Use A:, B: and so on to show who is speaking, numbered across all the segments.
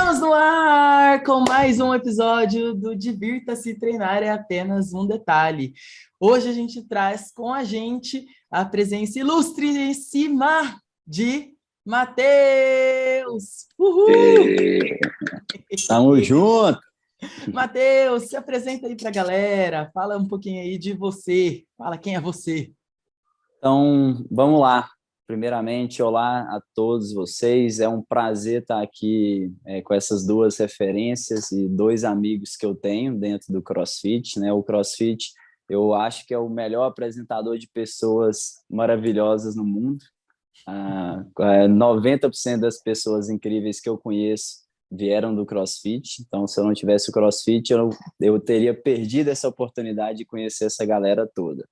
A: Estamos no ar com mais um episódio do Divirta-se Treinar é apenas um detalhe. Hoje a gente traz com a gente a presença ilustríssima de Matheus. Uhul!
B: Tamo junto!
A: Matheus, se apresenta aí pra galera, fala um pouquinho aí de você, fala quem é você.
B: Então, vamos lá. Primeiramente, olá a todos vocês. É um prazer estar aqui com essas duas referências e dois amigos que eu tenho dentro do CrossFit, né? O CrossFit, eu acho que é o melhor apresentador de pessoas maravilhosas no mundo. 90% das pessoas incríveis que eu conheço vieram do CrossFit. Então, se eu não tivesse o CrossFit, eu teria perdido essa oportunidade de conhecer essa galera toda.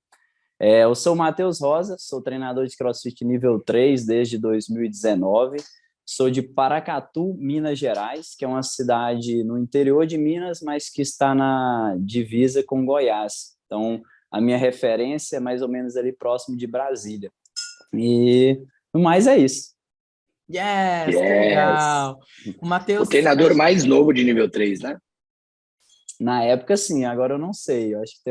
B: Eu sou o Matheus Rosa, sou treinador de CrossFit nível 3 desde 2019. Sou de Paracatu, Minas Gerais, que é uma cidade no interior de Minas, mas que está na divisa com Goiás. Então, a minha referência é mais ou menos ali próximo de Brasília. E no mais é isso.
A: Yes, que legal! O Matheus...
C: O treinador mais novo de nível 3, né?
B: Na época, sim. Agora eu não sei. Eu acho que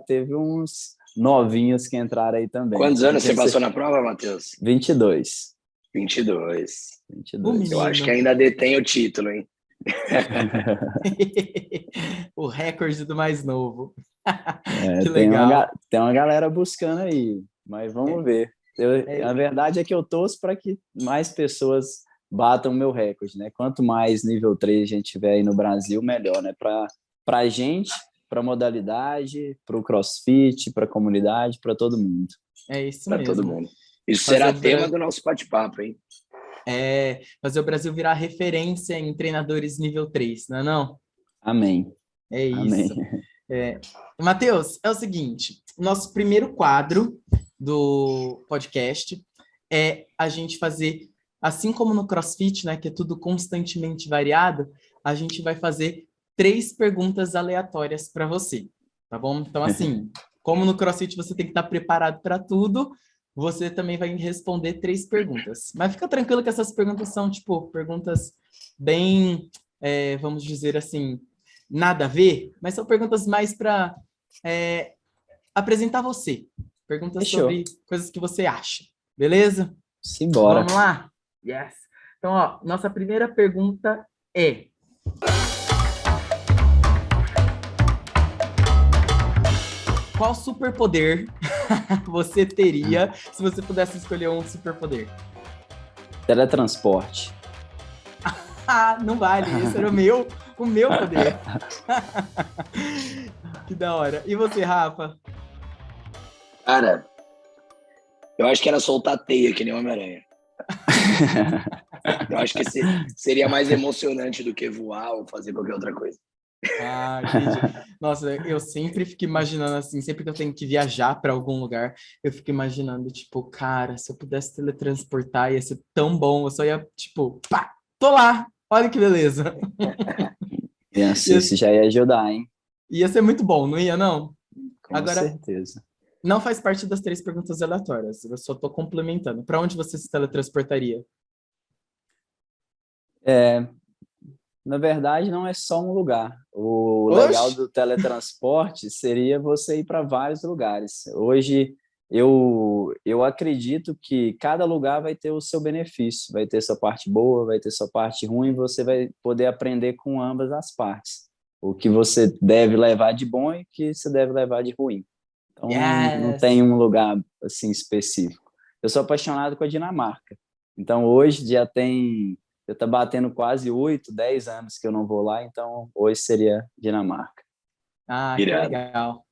B: teve uns novinhos que entraram aí também.
C: Quantos anos você passou na prova, Matheus?
B: 22.
C: 22.
A: Eu
C: acho que ainda detém o título, hein?
A: O recorde do mais novo. Que legal.
B: Tem uma galera buscando aí, mas vamos ver. A verdade é que eu torço para que mais pessoas batam o meu recorde, né? Quanto mais nível 3 a gente tiver aí no Brasil, melhor, né? Para a gente, para a modalidade, para o CrossFit, para a comunidade, para todo mundo.
A: É isso
C: pra
A: mesmo.
C: Para todo mundo. Isso será tema do nosso bate-papo, hein?
A: Fazer o Brasil virar referência em treinadores nível 3, não é não?
B: Amém.
A: É isso.
B: Amém.
A: Matheus, é o seguinte, nosso primeiro quadro do podcast é a gente fazer, assim como no CrossFit, né, que é tudo constantemente variado, a gente vai fazer 3 perguntas aleatórias para você, tá bom? Então, assim, como no CrossFit você tem que estar preparado para tudo, você também vai responder 3 perguntas. Mas fica tranquilo que essas perguntas são, tipo, perguntas bem, vamos dizer assim, nada a ver, mas são perguntas mais para apresentar você. Perguntas
B: Fechou.
A: sobre coisas que você acha. Beleza?
B: Simbora.
A: Vamos lá? Yes. Então, ó, nossa primeira pergunta é... Qual superpoder você teria se você pudesse escolher um superpoder?
B: Teletransporte.
A: Não vale, esse era o meu poder. Que da hora. E você, Rafa?
C: Cara, eu acho que era soltar teia, que nem Homem-Aranha. Eu acho que seria mais emocionante do que voar ou fazer qualquer outra coisa.
A: Entendi. Nossa, eu sempre fico imaginando assim, sempre que eu tenho que viajar para algum lugar, eu fico imaginando, tipo, cara, se eu pudesse teletransportar, ia ser tão bom, eu só ia, tipo, pá, tô lá, olha que beleza.
B: Isso já ia ajudar, hein?
A: Ia ser muito bom, não ia, não?
B: Com certeza.
A: Não faz parte das 3 perguntas aleatórias, eu só tô complementando. Para onde você se teletransportaria?
B: Na verdade, não é só um lugar. O legal do teletransporte seria você ir para vários lugares. Hoje, eu acredito que cada lugar vai ter o seu benefício, vai ter sua parte boa, vai ter sua parte ruim, você vai poder aprender com ambas as partes. O que você deve levar de bom e o que você deve levar de ruim. Então, não tem um lugar assim específico. Eu sou apaixonado com a Dinamarca. Então, hoje já está batendo quase 8, 10 anos que eu não vou lá, então hoje seria Dinamarca.
A: Que legal.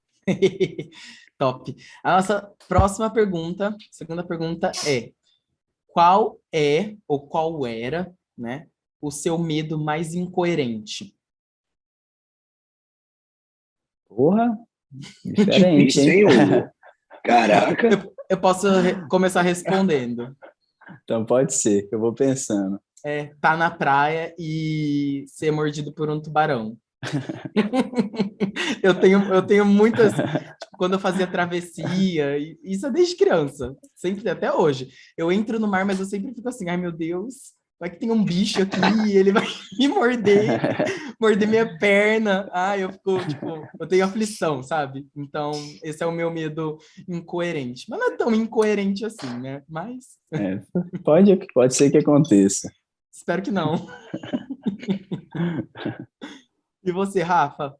A: Top. A nossa próxima pergunta, segunda pergunta é: qual é ou qual era, né, o seu medo mais incoerente?
B: Porra, diferente, hein?
C: Caraca.
A: Eu posso começar respondendo.
B: Então pode ser, que eu vou pensando.
A: Tá na praia e ser mordido por um tubarão. Eu tenho muitas... Tipo, quando eu fazia travessia, isso é desde criança, sempre, até hoje. Eu entro no mar, mas eu sempre fico assim, ai meu Deus, Vai que tem um bicho aqui e ele vai me morder minha perna. Ah, eu fico, tipo, eu tenho aflição, sabe? Então, esse é o meu medo incoerente. Mas não é tão incoerente assim, né? Mas
B: É, pode ser que aconteça.
A: espero que não. E você, Rafa?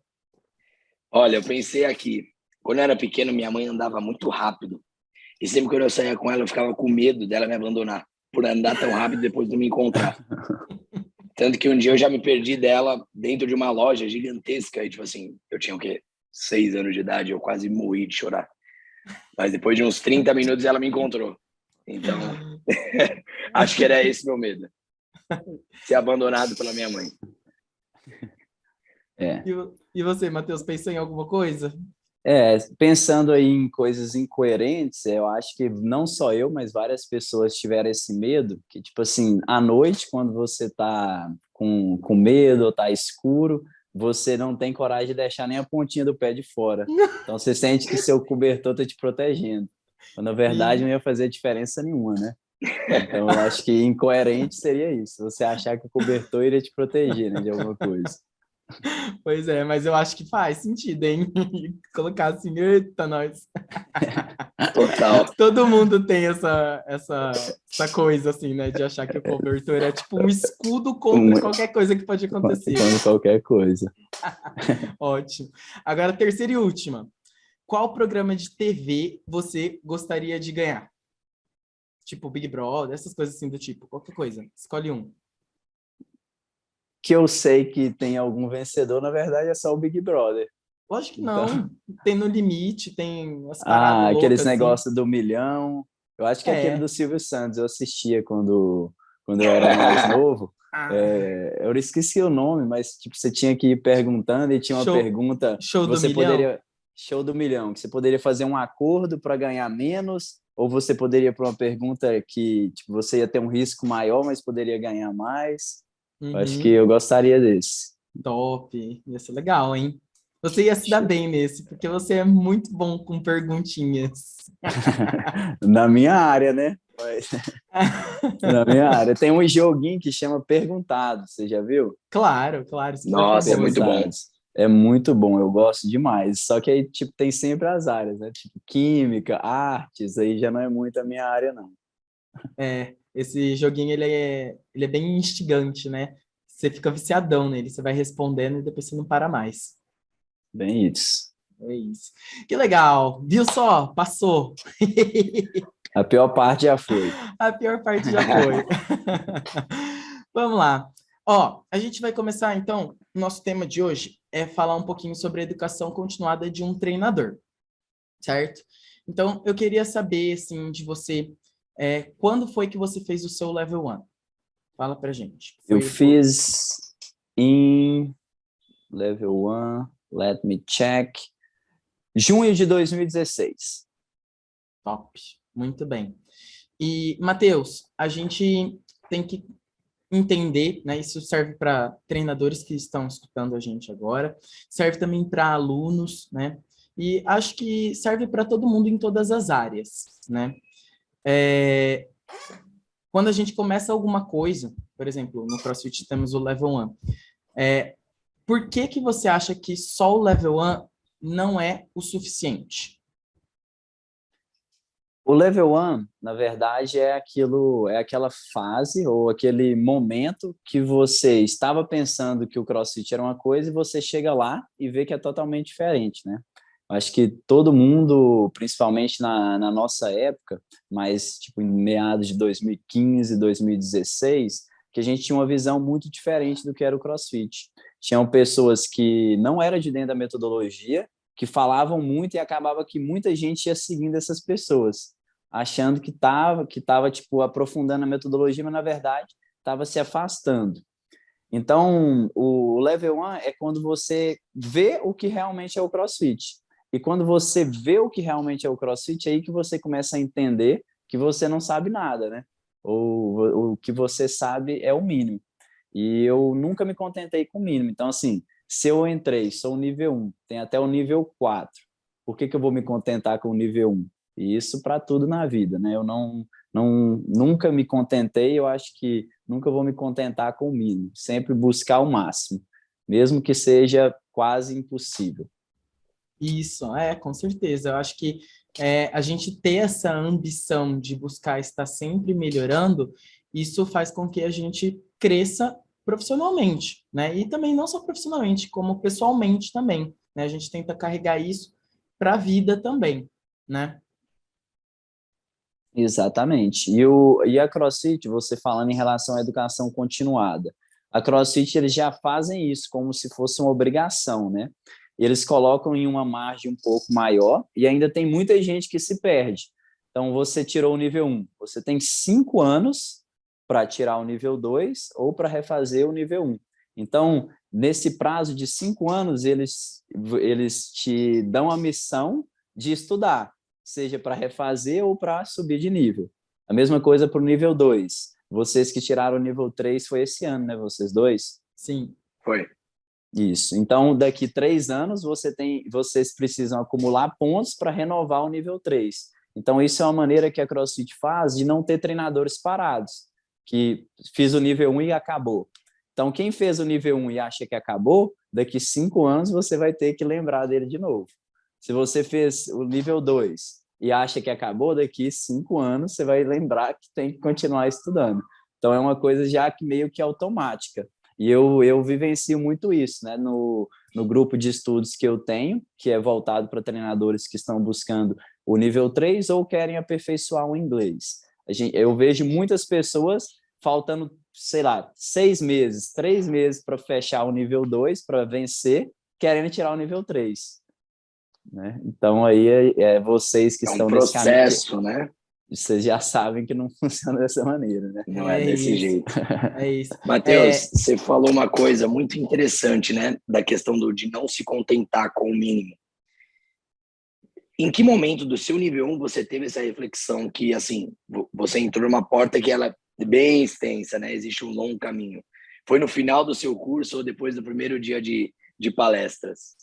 C: Olha, eu pensei aqui, quando eu era pequeno, minha mãe andava muito rápido. E sempre que eu saía com ela, eu ficava com medo dela me abandonar, por andar tão rápido depois de me encontrar. Tanto que um dia eu já me perdi dela dentro de uma loja gigantesca. E, tipo assim, eu tinha o quê? 6 anos de idade, eu quase morri de chorar. Mas depois de uns 30 minutos ela me encontrou. Então, acho que era esse meu medo. Ser abandonado pela minha mãe.
B: É.
A: E você, Matheus, pensou em alguma coisa?
B: Pensando aí em coisas incoerentes, eu acho que não só eu, mas várias pessoas tiveram esse medo, que tipo assim, à noite, quando você tá com medo ou tá escuro, você não tem coragem de deixar nem a pontinha do pé de fora. Então você sente que seu cobertor tá te protegendo. Quando na verdade não
A: Sim.
B: ia fazer diferença nenhuma, né? Então eu acho que incoerente seria isso, você achar que o cobertor iria te proteger, né, de alguma coisa.
A: Pois é, mas eu acho que faz sentido, hein? Colocar assim, eita, nós.
C: Total.
A: Todo mundo tem essa coisa, assim, né? De achar que o cobertor é tipo um escudo contra
B: Uma-
A: qualquer coisa que pode acontecer.
B: Quando qualquer coisa.
A: Ótimo. Agora, terceira e última. Qual programa de TV você gostaria de ganhar? Tipo Big Brother, essas coisas assim do tipo. Qualquer coisa. Escolhe um.
B: Que eu sei que tem algum vencedor, na verdade é só o Big Brother.
A: Lógico que
B: Então,
A: não. Tem No Limite, tem as paradas
B: aqueles
A: loucas, assim.
B: negócios do milhão. Eu acho que é aquele do
A: É.
B: Silvio Santos, eu assistia quando eu era mais novo.
A: Ah,
B: Eu esqueci o nome, mas tipo, você tinha que ir perguntando e tinha uma
A: show,
B: pergunta
A: show
B: que
A: do
B: você
A: milhão?
B: poderia. Show do milhão, que você poderia fazer um acordo para ganhar menos, ou você poderia para uma pergunta que tipo, você ia ter um risco maior, mas poderia ganhar mais. Eu acho que
A: Uhum.
B: eu gostaria desse.
A: Top. Ia ser legal, hein? Você ia se dar bem nesse, porque você é muito bom com perguntinhas.
B: Na minha área, né? Na minha área. Tem um joguinho que chama Perguntado, você já viu?
A: Claro, claro, super
C: Nossa, é muito
A: famoso.
C: bom.
B: Perguntados. É muito bom, eu gosto demais. Só que aí, tipo, tem sempre as áreas, né? Tipo, química, artes, aí já não é muito a minha área, não.
A: É, esse joguinho, ele é bem instigante, né? Você fica viciadão nele, você vai respondendo e depois você não para mais.
B: Bem isso.
A: É isso. Que legal. Viu só? Passou.
B: A pior parte já foi.
A: A pior parte já foi. Vamos lá. Ó, a gente vai começar então. O nosso tema de hoje é falar um pouquinho sobre a educação continuada de um treinador, certo? Então, eu queria saber, assim, de você, quando foi que você fez o seu level 1? Fala pra gente.
B: Eu
A: Foi o
B: fiz em Level 1, let me check, junho de 2016.
A: top. Muito bem. E, Matheus, a gente tem que entender, né? Isso serve para treinadores que estão escutando a gente agora, serve também para alunos, né? E acho que serve para todo mundo em todas as áreas, né? É, quando a gente começa alguma coisa, por exemplo, no CrossFit temos o Level 1. Por que que você acha que só o Level 1 não é o suficiente?
B: O level 1, na verdade, é aquela fase ou aquele momento que você estava pensando que o CrossFit era uma coisa e você chega lá e vê que é totalmente diferente, né? Acho que todo mundo, principalmente na nossa época, mas tipo em meados de 2015, 2016, que a gente tinha uma visão muito diferente do que era o CrossFit. Tinham pessoas que não eram de dentro da metodologia, que falavam muito e acabava que muita gente ia seguindo essas pessoas, achando que tava tipo aprofundando a metodologia, mas na verdade estava se afastando. Então, o level 1 é quando você vê o que realmente é o CrossFit. E quando você vê o que realmente é o CrossFit, é aí que você começa a entender que você não sabe nada, né? Ou o que você sabe é o mínimo. E eu nunca me contentei com o mínimo. Então, assim, se eu entrei, sou o nível 1, tem até o nível 4. Por que que eu vou me contentar com o nível 1? E isso para tudo na vida, né? Eu nunca me contentei, eu acho que nunca vou me contentar com o mínimo, sempre buscar o máximo, mesmo que seja quase impossível.
A: Isso, com certeza. Eu acho que a gente ter essa ambição de buscar estar sempre melhorando, isso faz com que a gente cresça profissionalmente, né? E também não só profissionalmente, como pessoalmente também, né? A gente tenta carregar isso para a vida também, né?
B: Exatamente. E a CrossFit, você falando em relação à educação continuada, a CrossFit eles já fazem isso como se fosse uma obrigação, né? Eles colocam em uma margem um pouco maior e ainda tem muita gente que se perde. Então, você tirou o nível 1, você tem 5 anos para tirar o nível 2 ou para refazer o nível 1. Então, nesse prazo de 5 anos, eles te dão a missão de estudar, seja para refazer ou para subir de nível. A mesma coisa para o nível 2. Vocês que tiraram o nível 3 foi esse ano, né? Vocês dois?
A: Sim.
C: Foi.
B: Isso. Então, daqui 3 anos, vocês precisam acumular pontos para renovar o nível 3. Então, isso é uma maneira que a CrossFit faz de não ter treinadores parados, que fiz o nível 1 e acabou. Então, quem fez o nível 1 e acha que acabou, daqui 5 anos você vai ter que lembrar dele de novo. Se você fez o nível 2 e acha que acabou, daqui 5 anos você vai lembrar que tem que continuar estudando. Então, é uma coisa já que meio que automática. E eu vivencio muito isso, né? No grupo de estudos que eu tenho, que é voltado para treinadores que estão buscando o nível 3 ou querem aperfeiçoar o inglês. Eu vejo muitas pessoas faltando, sei lá, 6 meses, 3 meses para fechar o nível 2, para vencer, querendo tirar o nível 3. Né? Então, aí vocês que estão nesse caminho,
C: processo, né?
B: Vocês já sabem que não funciona dessa maneira, né?
C: Não é desse
A: isso.
C: jeito.
A: É isso.
C: Matheus, você falou uma coisa muito interessante, né? Da questão de não se contentar com o mínimo. Em que momento do seu nível 1 você teve essa reflexão que, assim, você entrou numa porta que ela é bem extensa, né? Existe um longo caminho. Foi no final do seu curso ou depois do primeiro dia de palestras?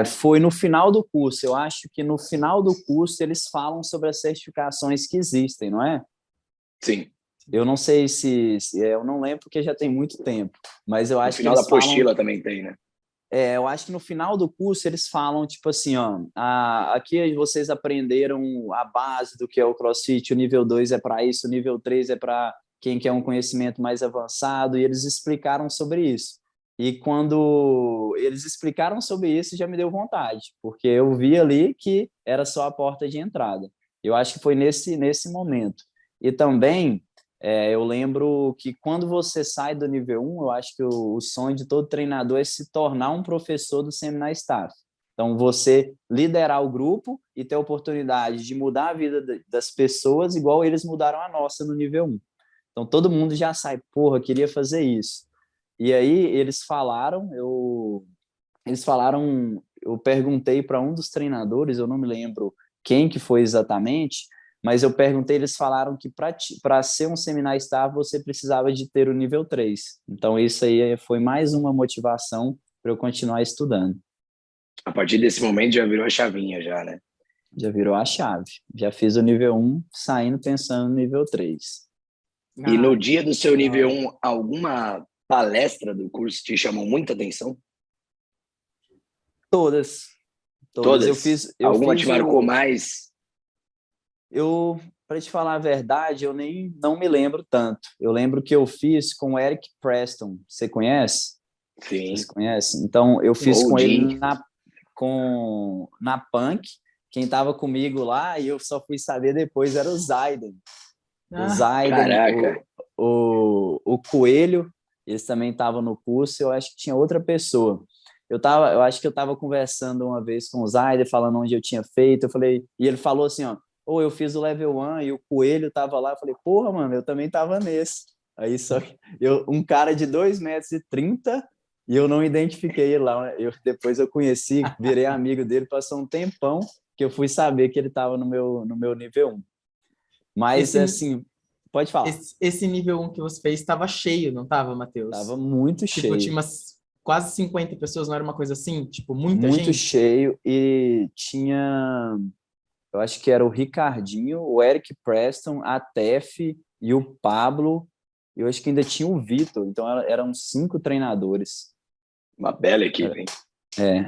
B: Foi no final do curso. Eu acho que no final do curso eles falam sobre as certificações que existem, não é?
C: Sim.
B: Eu não sei eu não lembro porque já tem muito tempo, mas eu acho que eles
C: falam... No final da apostila
B: falam,
C: também tem, né?
B: eu acho que no final do curso eles falam, tipo assim, ó, aqui vocês aprenderam a base do que é o CrossFit, o nível 2 é para isso, o nível 3 é para quem quer um conhecimento mais avançado, e eles explicaram sobre isso. E quando eles explicaram sobre isso, já me deu vontade, porque eu vi ali que era só a porta de entrada. Eu acho que foi nesse momento. E também, eu lembro que quando você sai do nível 1, eu acho que o sonho de todo treinador é se tornar um professor do Seminar Staff. Então, você liderar o grupo e ter a oportunidade de mudar a vida das pessoas igual eles mudaram a nossa no nível 1. Então, todo mundo já sai, porra, queria fazer isso. E aí eles falaram, eu perguntei para um dos treinadores, eu não me lembro quem que foi exatamente, mas eu perguntei, eles falaram que para ser um Seminar Staff você precisava de ter o nível 3. Então isso aí foi mais uma motivação para eu continuar estudando.
C: A partir desse momento já virou a chavinha já, né?
B: Já virou a chave. Já fiz o nível 1, saindo pensando no nível 3.
C: E no dia do seu nível 1, alguma palestra do curso te chamou muita atenção?
B: Todas.
C: Alguma te marcou mais?
B: Para te falar a verdade, eu não me lembro tanto. Eu lembro que eu fiz com o Eric Preston. Você conhece?
C: Sim.
B: Você conhece? Então, eu fiz com ele na Punk. Quem estava comigo lá, e eu só fui saber depois, era o Zaiden. O Zaiden, o Coelho, eles também estavam no curso. Eu acho que tinha outra pessoa. Eu acho que eu estava conversando uma vez com o Zaiden, falando onde eu tinha feito. Eu falei, e ele falou assim, ó, eu fiz o level 1 e o Coelho estava lá. Eu falei, porra, mano, eu também estava nesse. Aí só que um cara de 2,30 m e eu não identifiquei ele lá. Depois eu conheci, virei amigo dele, passou um tempão que eu fui saber que ele estava no meu nível 1. Mas, assim, pode falar.
A: Esse nível 1 que você fez estava cheio, não estava, Matheus?
B: Estava muito cheio.
A: Tinha umas quase 50 pessoas, não era uma coisa assim? Tipo, muita gente?
B: Muito cheio e tinha... eu acho que era o Ricardinho, o Eric Preston, a Tef e o Pablo, e eu acho que ainda tinha o Vitor, então eram 5 treinadores.
C: Uma bela equipe, hein?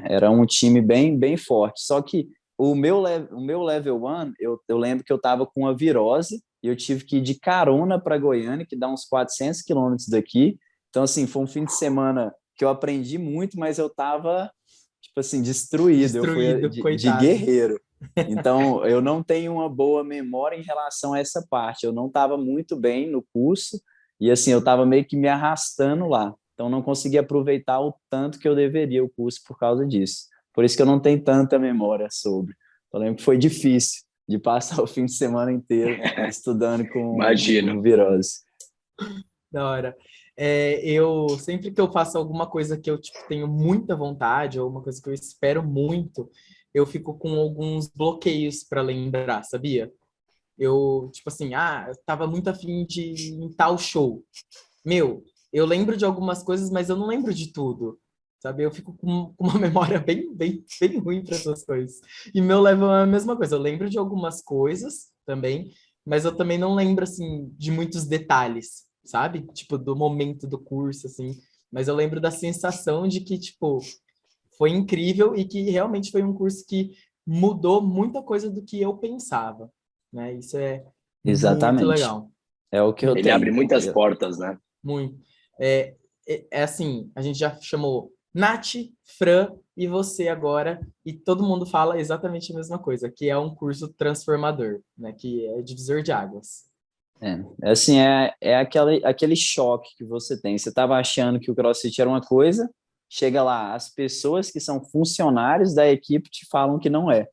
B: Era um time bem, bem forte. Só que o meu level 1, eu lembro que eu estava com uma virose e eu tive que ir de carona para Goiânia, que dá uns 400 quilômetros daqui. Então, assim, foi um fim de semana que eu aprendi muito, mas eu estava, tipo assim, destruído. Eu fui de
A: coitado.
B: guerreiro. Então, eu não tenho uma boa memória em relação a essa parte. Eu não estava muito bem no curso e, assim, eu estava meio que me arrastando lá. Então, não consegui aproveitar o tanto que eu deveria o curso por causa disso. Por isso que eu não tenho tanta memória sobre. Eu lembro que foi difícil de passar o fim de semana inteiro estudando com virose.
A: Da hora. Eu sempre que eu faço alguma coisa que eu tipo, tenho muita vontade, ou uma coisa que eu espero muito, eu fico com alguns bloqueios para lembrar, sabia? Eu, tipo assim, eu tava muito afim de ir em tal show. Meu, eu lembro de algumas coisas, mas eu não lembro de tudo, sabe? Eu fico com uma memória bem, bem, bem ruim para essas coisas. E meu level é a mesma coisa. Eu lembro de algumas coisas também, mas eu também não lembro, assim, de muitos detalhes, sabe? Tipo, do momento do curso, assim. Mas eu lembro da sensação de que, tipo, foi incrível e que realmente foi um curso que mudou muita coisa do que eu pensava, né? Isso é muito
B: Exatamente.
A: legal.
B: É o que eu
C: Ele abre
B: tenho.
C: muitas portas, né?
A: Muito. É assim, a gente já chamou Nath, Fran e você agora, e todo mundo fala exatamente a mesma coisa, que é um curso transformador, né? Que é divisor de águas.
B: Assim, aquele choque que você tem. Você estava achando que o CrossFit era uma coisa, chega lá, as pessoas que são funcionários da equipe te falam que não é.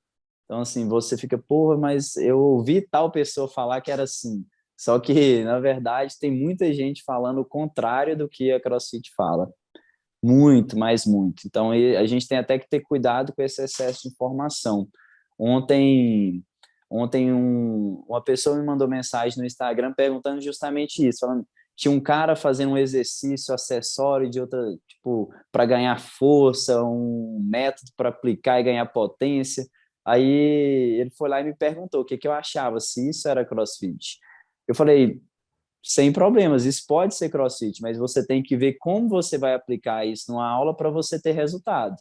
B: Então, assim, você fica, porra, mas eu ouvi tal pessoa falar que era assim. Só que, na verdade, tem muita gente falando o contrário do que a CrossFit fala. Muito, mas muito. Então, a gente tem até que ter cuidado com esse excesso de informação. Ontem, uma pessoa me mandou mensagem no Instagram perguntando justamente isso, falando, tinha um cara fazendo um exercício acessório de outra, tipo, para ganhar força, um método para aplicar e ganhar potência. Aí ele foi lá e me perguntou o que eu achava, se isso era CrossFit. Eu falei, sem problemas, isso pode ser CrossFit, mas você tem que ver como você vai aplicar isso numa aula para você ter resultado.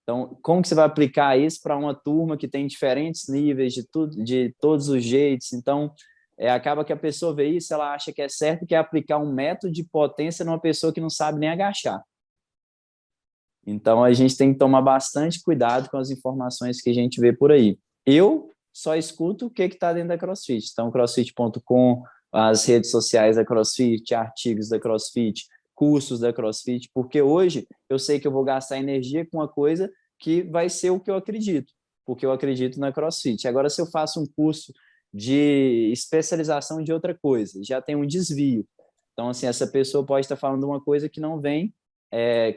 B: Então, como que você vai aplicar isso para uma turma que tem diferentes níveis de tudo, de todos os jeitos? Então, acaba que a pessoa vê isso, ela acha que é certo, que é aplicar um método de potência numa pessoa que não sabe nem agachar. Então, a gente tem que tomar bastante cuidado com as informações que a gente vê por aí. Eu só escuto o que está dentro da CrossFit. Então, crossfit.com, as redes sociais da CrossFit, artigos da CrossFit, cursos da CrossFit, porque hoje eu sei que eu vou gastar energia com uma coisa que vai ser o que eu acredito, porque eu acredito na CrossFit. Agora, se eu faço um curso de especialização de outra coisa, já tem um desvio. Então, assim, essa pessoa pode estar falando uma coisa que não vem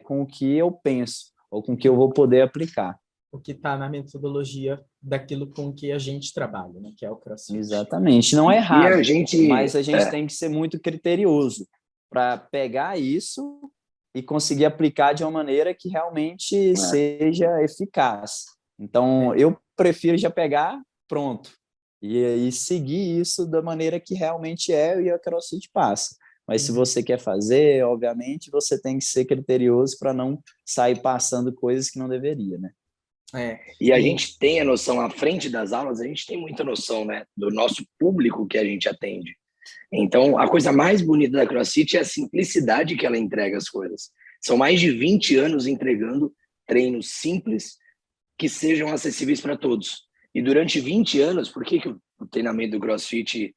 B: com o que eu penso, ou com o que eu vou poder aplicar.
A: O que está na metodologia daquilo com que a gente trabalha, né? Que é o CrossFit.
B: Exatamente. Não é
C: E
B: errado,
C: a gente...
B: mas a gente tem que ser muito criterioso para pegar isso e conseguir aplicar de uma maneira que realmente seja eficaz. Então, eu prefiro já pegar pronto e seguir isso da maneira que realmente é e a CrossFit passa. Mas se você quer fazer, obviamente, você tem que ser criterioso para não sair passando coisas que não deveria, né?
C: E a gente tem a noção, à frente das aulas, a gente tem muita noção, né, do nosso público que a gente atende. Então, a coisa mais bonita da CrossFit é a simplicidade que ela entrega as coisas. São mais de 20 anos entregando treinos simples que sejam acessíveis para todos. E durante 20 anos, por que o treinamento do CrossFit...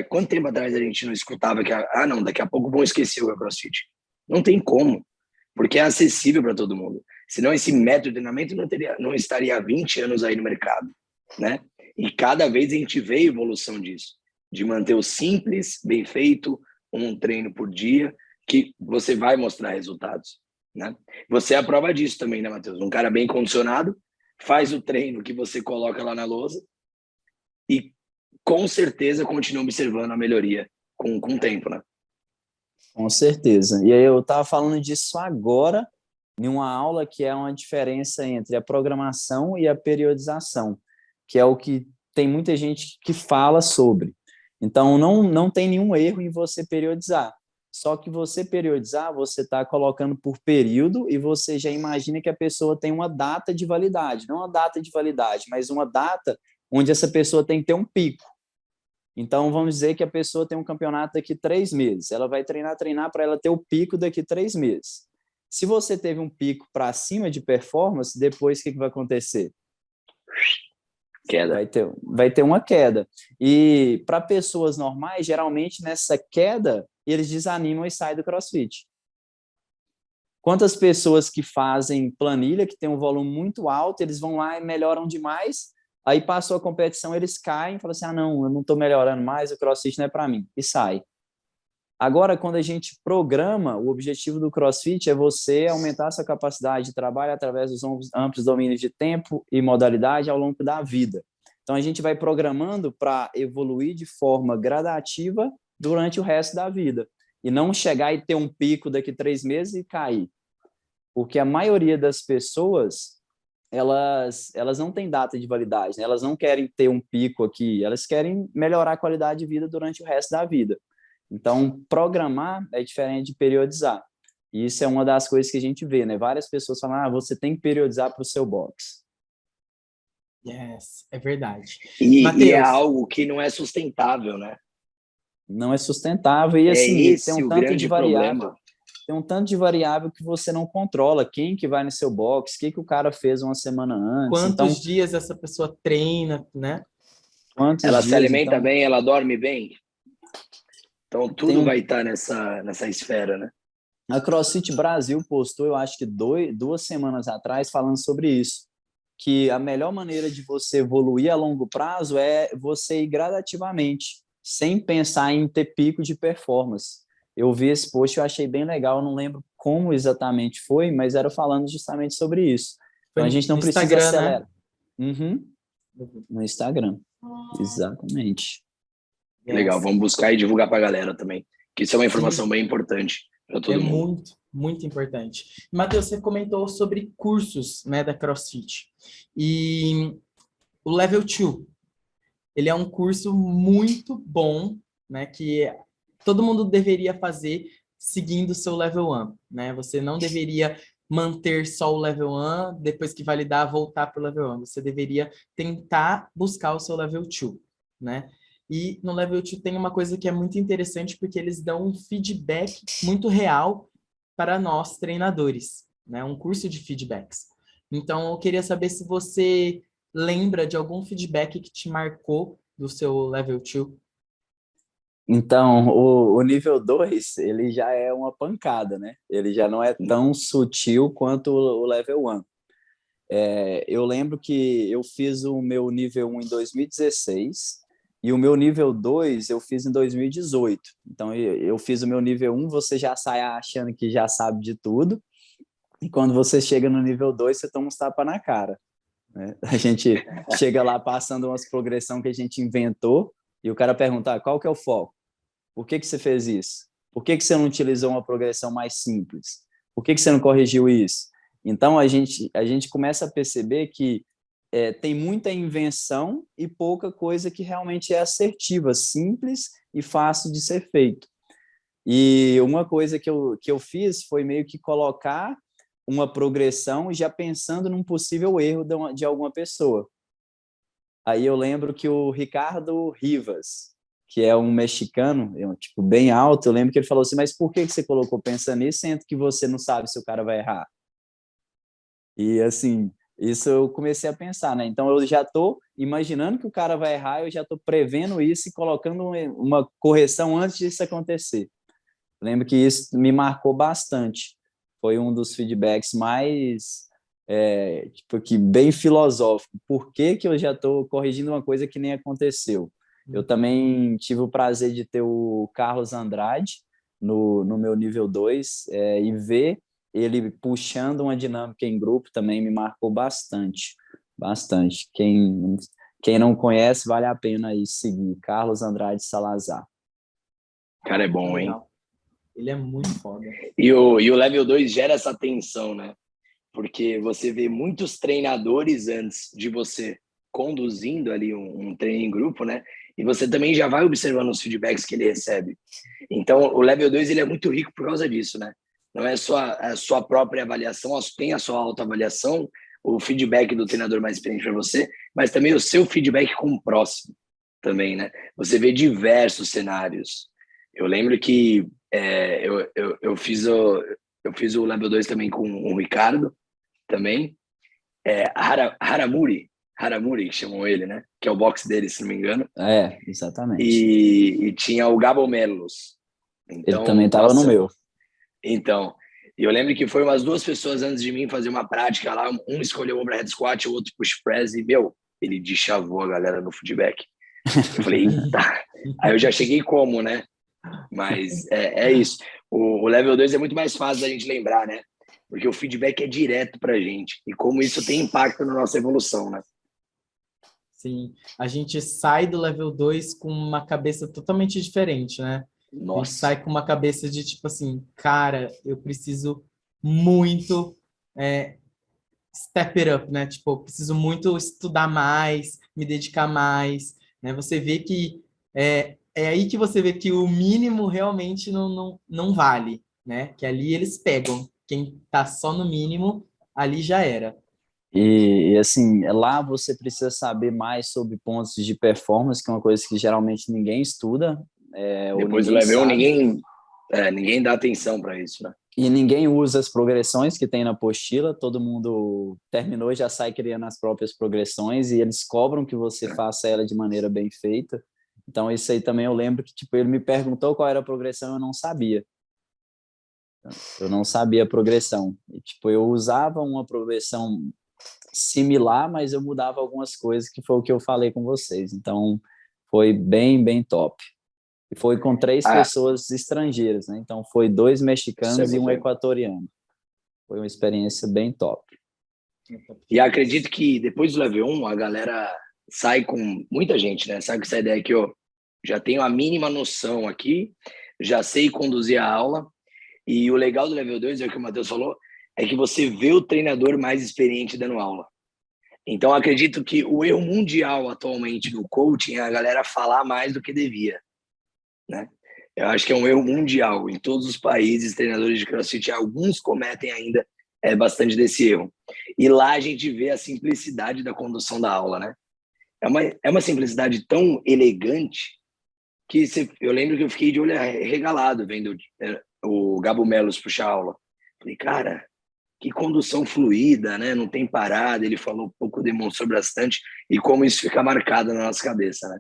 C: Quanto tempo atrás a gente não escutava que... não, daqui a pouco vão esquecer o CrossFit. Não tem como, porque é acessível para todo mundo. Senão esse método de treinamento não estaria há 20 anos aí no mercado, né? E cada vez a gente vê a evolução disso, de manter o simples, bem feito, um treino por dia, que você vai mostrar resultados, né? Você é a prova disso também, né, Matheus? Um cara bem condicionado, faz o treino que você coloca lá na lousa e com certeza continua observando a melhoria com o tempo, né?
B: Com certeza. E aí eu estava falando disso agora, em uma aula que é uma diferença entre a programação e a periodização, que é o que tem muita gente que fala sobre. Então, não tem nenhum erro em você periodizar. Só que você periodizar, você está colocando por período e você já imagina que a pessoa tem uma data de validade. Não uma data de validade, mas uma data onde essa pessoa tem que ter um pico. Então, vamos dizer que a pessoa tem um campeonato daqui 3 meses. Ela vai treinar para ela ter o pico daqui 3 meses. Se você teve um pico para cima de performance, depois o que vai acontecer?
C: Queda.
B: Vai ter uma queda. E para pessoas normais, geralmente nessa queda, eles desanimam e saem do CrossFit. Quantas pessoas que fazem planilha, que tem um volume muito alto, eles vão lá e melhoram demais, aí passou a competição, eles caem e falam assim, não, eu não estou melhorando mais, o CrossFit não é para mim, e sai. Agora, quando a gente programa, o objetivo do CrossFit é você aumentar a sua capacidade de trabalho através dos amplos domínios de tempo e modalidade ao longo da vida. Então, a gente vai programando para evoluir de forma gradativa durante o resto da vida. E não chegar e ter um pico daqui 3 meses e cair. Porque a maioria das pessoas, elas não têm data de validade, né? Elas não querem ter um pico aqui, elas querem melhorar a qualidade de vida durante o resto da vida. Então, programar é diferente de periodizar. E isso é uma das coisas que a gente vê, né? Várias pessoas falam, você tem que periodizar para o seu box.
A: Yes, é verdade.
C: E é algo que não é sustentável, né?
B: Não é sustentável e, assim, tem um tanto de variável.
C: Problema.
B: Tem um tanto de variável que você não controla. Quem que vai no seu box, o que o cara fez uma semana antes.
A: Quantos dias essa pessoa treina, né?
C: Ela se alimenta bem, ela dorme bem. Então, tudo vai estar nessa esfera, né?
B: A CrossFit Brasil postou, eu acho que 2 semanas atrás, falando sobre isso. Que a melhor maneira de você evoluir a longo prazo é você ir gradativamente, sem pensar em ter pico de performance. Eu vi esse post, eu achei bem legal, não lembro como exatamente foi, mas era falando justamente sobre isso. Então, a gente não precisa
A: Instagram,
B: acelerar.
A: Né?
B: Uhum. No Instagram, exatamente.
C: Legal, vamos buscar e divulgar para a galera também, que isso é uma informação bem importante para todo mundo.
A: Muito, muito importante. Matheus, você comentou sobre cursos, né, da CrossFit. E o Level 2, ele é um curso muito bom, né, que todo mundo deveria fazer seguindo o seu Level 1, né? Você não deveria manter só o Level 1, depois que validar, voltar para o Level 1. Você deveria tentar buscar o seu Level 2, né? E no Level 2 tem uma coisa que é muito interessante, porque eles dão um feedback muito real para nós, treinadores, né? Um curso de feedbacks. Então, eu queria saber se você lembra de algum feedback que te marcou do seu Level 2.
B: Então, o nível 2, ele já é uma pancada, né? Ele já não é tão sutil quanto o level 1. Eu lembro que eu fiz o meu nível 1 em 2016 e o meu nível 2 eu fiz em 2018. Então, eu fiz o meu nível 1, você já sai achando que já sabe de tudo. E quando você chega no nível 2, você toma uns tapas na cara, né? A gente chega lá passando umas progressão que a gente inventou e o cara pergunta, qual que é o foco? Por que você fez isso? Por que você não utilizou uma progressão mais simples? Por que você não corrigiu isso? Então, a gente começa a perceber que tem muita invenção e pouca coisa que realmente é assertiva, simples e fácil de ser feito. E uma coisa que eu fiz foi meio que colocar uma progressão já pensando num possível erro de alguma pessoa. Aí eu lembro que o Ricardo Rivas, que é um mexicano, tipo, bem alto, eu lembro que ele falou assim, mas por que você colocou pensando nisso, sendo que você não sabe se o cara vai errar? E, assim, isso eu comecei a pensar, né? Então, eu já estou imaginando que o cara vai errar, eu já estou prevendo isso e colocando uma correção antes disso acontecer. Eu lembro que isso me marcou bastante. Foi um dos feedbacks mais, tipo, que bem filosófico. Por que eu já estou corrigindo uma coisa que nem aconteceu? Eu também tive o prazer de ter o Carlos Andrade no meu nível 2 e ver ele puxando uma dinâmica em grupo também me marcou bastante. Bastante. Quem não conhece, vale a pena aí seguir. Carlos Andrade Salazar.
C: O cara é bom, hein?
A: Ele é muito foda.
C: E o Level 2 gera essa tensão, né? Porque você vê muitos treinadores antes de você conduzindo ali um treino em grupo, né? E você também já vai observando os feedbacks que ele recebe. Então, o Level 2 ele é muito rico por causa disso, né? Não é só a sua própria avaliação, tem a sua autoavaliação, o feedback do treinador mais experiente para você, mas também o seu feedback com o próximo também, né? Você vê diversos cenários. Eu lembro que eu fiz o Level 2 também com o Ricardo, também. Haramuri, que chamam ele, né? Que é o box dele, se não me engano.
B: Exatamente.
C: E tinha o Gabo Melos. Então,
B: ele também estava no meu.
C: Então, eu lembro que foi umas 2 pessoas antes de mim fazer uma prática lá, um escolheu o overhead squat, o outro push press, e, ele deschavou a galera no feedback. Eu falei, eita! Aí eu já cheguei como, né? Mas é isso. O Level 2 é muito mais fácil da gente lembrar, né? Porque o feedback é direto pra gente. E como isso tem impacto na nossa evolução, né?
A: Sim, a gente sai do Level 2 com uma cabeça totalmente diferente, né?
C: Nossa.
A: A gente sai com uma cabeça de tipo assim, cara, eu preciso muito step it up, né? Tipo, eu preciso muito estudar mais, me dedicar mais, né? Você vê que é aí que você vê que o mínimo realmente não vale, né? Que ali eles pegam. Quem tá só no mínimo, ali já era.
B: E assim, lá você precisa saber mais sobre pontos de performance, que é uma coisa que geralmente ninguém estuda, ou
C: Depois do
B: ninguém
C: Level 1,
B: sabe.
C: ninguém dá atenção para isso, né?
B: E ninguém usa as progressões que tem na apostila, todo mundo terminou e já sai criando as próprias progressões e eles cobram que você faça ela de maneira bem feita. Então, isso aí também eu lembro que tipo, ele me perguntou qual era a progressão, eu não sabia. Eu não sabia a progressão. E, tipo, eu usava uma progressão similar, mas eu mudava algumas coisas, que foi o que eu falei com vocês. Então, foi bem, bem top. E foi com 3 pessoas estrangeiras, né? Então, foi 2 mexicanos e um equatoriano. Foi uma experiência bem top.
C: E acredito que depois do Level 1, a galera sai com muita gente, né? Sai com essa ideia que eu já tenho a mínima noção aqui, já sei conduzir a aula. E o legal do Level 2, é o que o Matheus falou, é que você vê o treinador mais experiente dando aula. Então, acredito que o erro mundial atualmente do coaching é a galera falar mais do que devia, né? Eu acho que é um erro mundial. Em todos os países, treinadores de CrossFit, alguns cometem ainda bastante desse erro. E lá a gente vê a simplicidade da condução da aula, né? É uma simplicidade tão elegante que eu lembro que eu fiquei de olho regalado vendo o Gabo Melos puxar aula. Falei, cara, que condução fluida, né? Não tem parada. Ele falou um pouco, demonstrou bastante, e como isso fica marcado na nossa cabeça, né?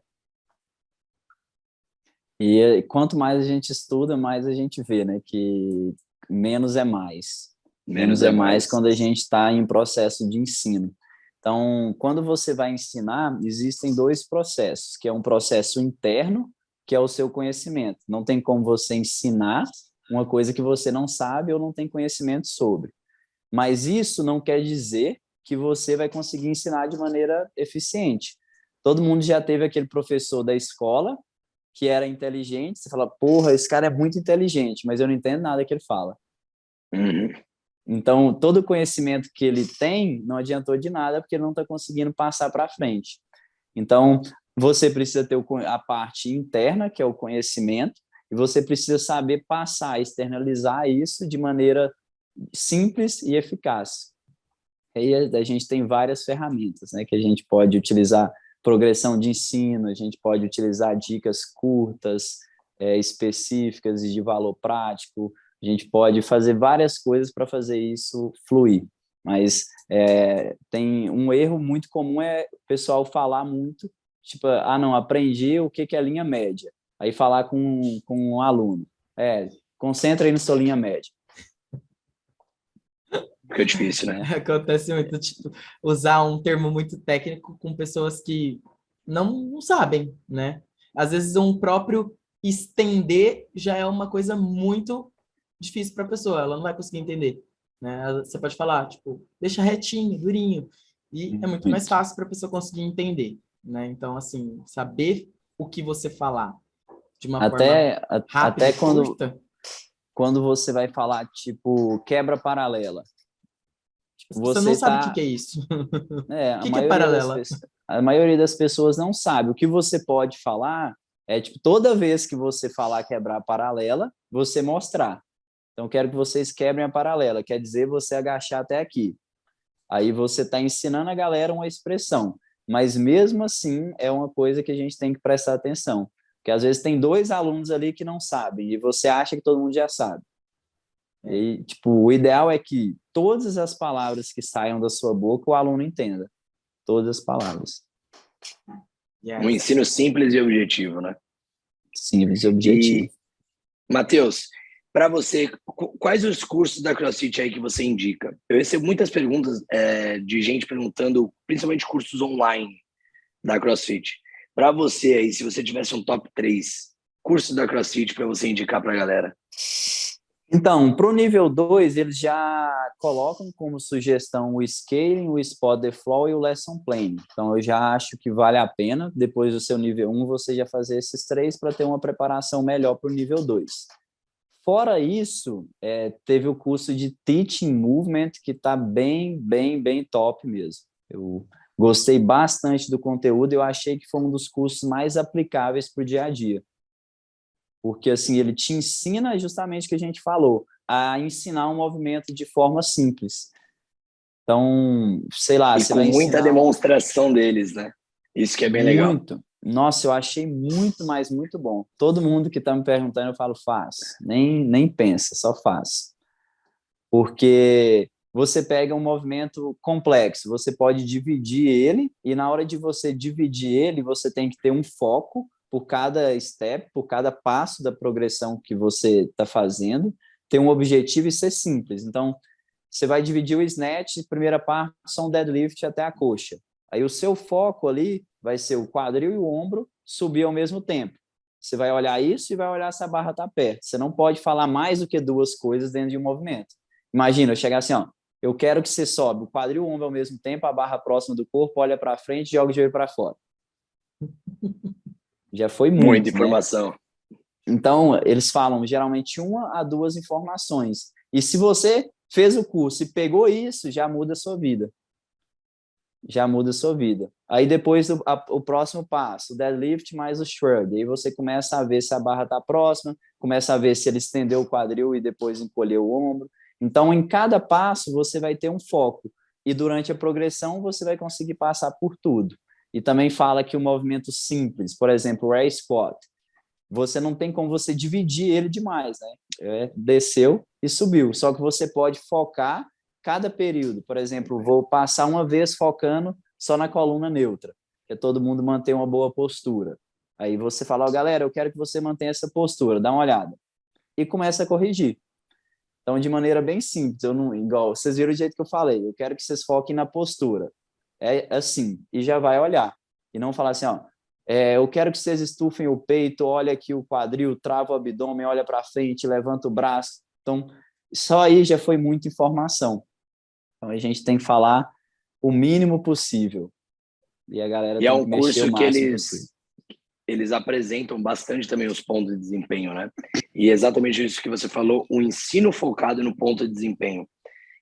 B: E quanto mais a gente estuda, mais a gente vê, né? Que menos é mais. Menos é mais quando a gente está em processo de ensino. Então, quando você vai ensinar, existem 2 processos, que é um processo interno, que é o seu conhecimento. Não tem como você ensinar uma coisa que você não sabe ou não tem conhecimento sobre. Mas isso não quer dizer que você vai conseguir ensinar de maneira eficiente. Todo mundo já teve aquele professor da escola que era inteligente, você fala, porra, esse cara é muito inteligente, mas eu não entendo nada que ele fala.
C: Uhum.
B: Então, todo o conhecimento que ele tem não adiantou de nada porque ele não está conseguindo passar para frente. Então, você precisa ter a parte interna, que é o conhecimento, e você precisa saber passar, externalizar isso de maneira simples e eficaz. Aí a gente tem várias ferramentas, né, que a gente pode utilizar, progressão de ensino, a gente pode utilizar dicas curtas, específicas e de valor prático, a gente pode fazer várias coisas para fazer isso fluir. Mas tem um erro muito comum, o pessoal falar muito, tipo, não, aprendi o que é linha média. Aí falar com um aluno, concentra aí na sua linha média.
C: Fica difícil, né?
A: Acontece muito, tipo, usar um termo muito técnico com pessoas que não sabem, né? Às vezes um próprio estender já é uma coisa muito difícil para a pessoa, ela não vai conseguir entender, né? Você pode falar, tipo, deixa retinho, durinho, e é muito mais fácil para a pessoa conseguir entender, né? Então, assim, saber o que você falar de uma forma rápida
B: até
A: e curta.
B: Quando você vai falar, tipo, quebra paralela.
A: Você não sabe o que é isso.
B: A
A: O que é
B: maioria
A: paralela?
B: A maioria das pessoas não sabe. O que você pode falar é, tipo, toda vez que você falar quebrar a paralela, você mostrar. Então, quero que vocês quebrem a paralela, quer dizer você agachar até aqui. Aí você está ensinando a galera uma expressão, mas mesmo assim é uma coisa que a gente tem que prestar atenção, porque às vezes tem 2 alunos ali que não sabem e você acha que todo mundo já sabe. E, tipo, o ideal é que todas as palavras que saiam da sua boca o aluno entenda, todas as palavras.
C: Um ensino simples e objetivo, né?
B: Simples e objetivo.
C: E, Matheus, para você, quais os cursos da CrossFit aí que você indica? Eu recebo muitas perguntas de gente perguntando, principalmente cursos online da CrossFit. Para você aí, se você tivesse um top 3 cursos da CrossFit para você indicar para a galera.
B: Então, para o nível 2, eles já colocam como sugestão o Scaling, o Spot the Flow e o Lesson Plan. Então, eu já acho que vale a pena, depois do seu nível 1, você já fazer esses 3 para ter uma preparação melhor para o nível 2. Fora isso, teve o curso de Teaching Movement, que está bem top mesmo. Eu gostei bastante do conteúdo, eu achei que foi um dos cursos mais aplicáveis para o dia a dia. Porque, assim, ele te ensina justamente o que a gente falou, a ensinar um movimento de forma simples. Então, sei lá,
C: você vai ensinar... muita demonstração deles, né? Isso que é bem legal.
B: Muito. Nossa, eu achei muito, mas muito bom. Todo mundo que está me perguntando, eu falo, faz. Nem pensa, só faz. Porque você pega um movimento complexo, você pode dividir ele, e na hora de você dividir ele, você tem que ter um foco por cada step, por cada passo da progressão que você está fazendo, ter um objetivo e ser simples. Então, você vai dividir o snatch, primeira parte são deadlift até a coxa. Aí o seu foco ali vai ser o quadril e o ombro subir ao mesmo tempo. Você vai olhar isso e vai olhar se a barra está perto. Você não pode falar mais do que 2 coisas dentro de um movimento. Imagina, eu chegar assim, ó, eu quero que você sobe o quadril e o ombro ao mesmo tempo, a barra próxima do corpo, olha para frente e joga o joelho para fora. Já foi muita
C: informação.
B: Né? Então, eles falam geralmente 1 a 2 informações. E se você fez o curso e pegou isso, já muda a sua vida. Já muda a sua vida. Aí depois o próximo passo, o deadlift mais o shrug. Aí você começa a ver se a barra está próxima, começa a ver se ele estendeu o quadril e depois encolheu o ombro. Então, em cada passo, você vai ter um foco. E durante a progressão, você vai conseguir passar por tudo. E também fala que o movimento simples, por exemplo, o air squat, você não tem como você dividir ele demais, né? Desceu e subiu. Só que você pode focar cada período. Por exemplo, vou passar uma vez focando só na coluna neutra, que é todo mundo manter uma boa postura. Aí você fala, galera, eu quero que você mantenha essa postura, dá uma olhada. E começa a corrigir. Então, de maneira bem simples, igual vocês viram o jeito que eu falei, eu quero que vocês foquem na postura. É assim, e já vai olhar. E não falar assim, ó, eu quero que vocês estufem o peito, olha aqui o quadril, trava o abdômen, olha para frente, levanta o braço. Então, só aí já foi muita informação. Então, a gente tem que falar o mínimo possível. E a galera tem que mexer o máximo possível.
C: Eles apresentam bastante também os pontos de desempenho, né? E exatamente isso que você falou, o ensino focado no ponto de desempenho.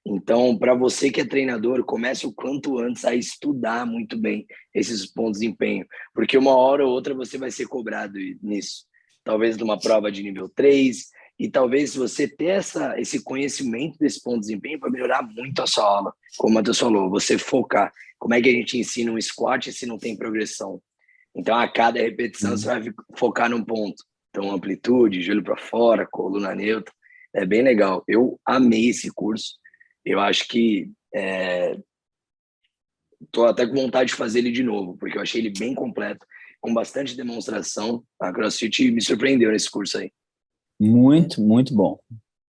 C: Então, para você que é treinador, comece o quanto antes a estudar muito bem esses pontos de desempenho, porque uma hora ou outra você vai ser cobrado nisso. Talvez numa prova de nível 3, e talvez você ter esse conhecimento desse ponto de desempenho vai melhorar muito a sua aula. Como o Matheus falou, você focar. Como é que a gente ensina um squat se não tem progressão? Então, a cada repetição, você vai focar num ponto. Então, amplitude, joelho para fora, coluna neutra. É bem legal. Eu amei esse curso. Eu acho que tô até com vontade de fazer ele de novo, porque eu achei ele bem completo, com bastante demonstração. A CrossFit me surpreendeu nesse curso aí.
B: Muito, muito bom.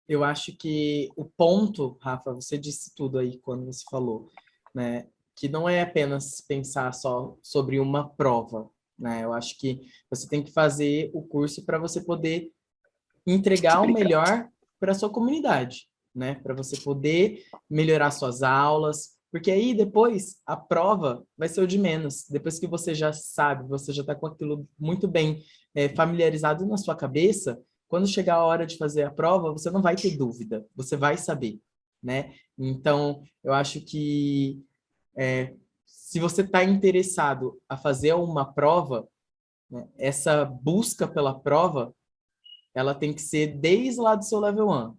A: Eu acho que o ponto, Rafa, você disse tudo aí quando você falou, né? Que não é apenas pensar só sobre uma prova, né? Eu acho que você tem que fazer o curso para você poder entregar o melhor para a sua comunidade, né? Para você poder melhorar suas aulas, porque aí depois a prova vai ser o de menos. Depois que você já sabe, você já está com aquilo muito bem familiarizado na sua cabeça, quando chegar a hora de fazer a prova, você não vai ter dúvida, você vai saber, né? Então, eu acho que se você está interessado a fazer uma prova, né, essa busca pela prova, ela tem que ser desde lá do seu level 1.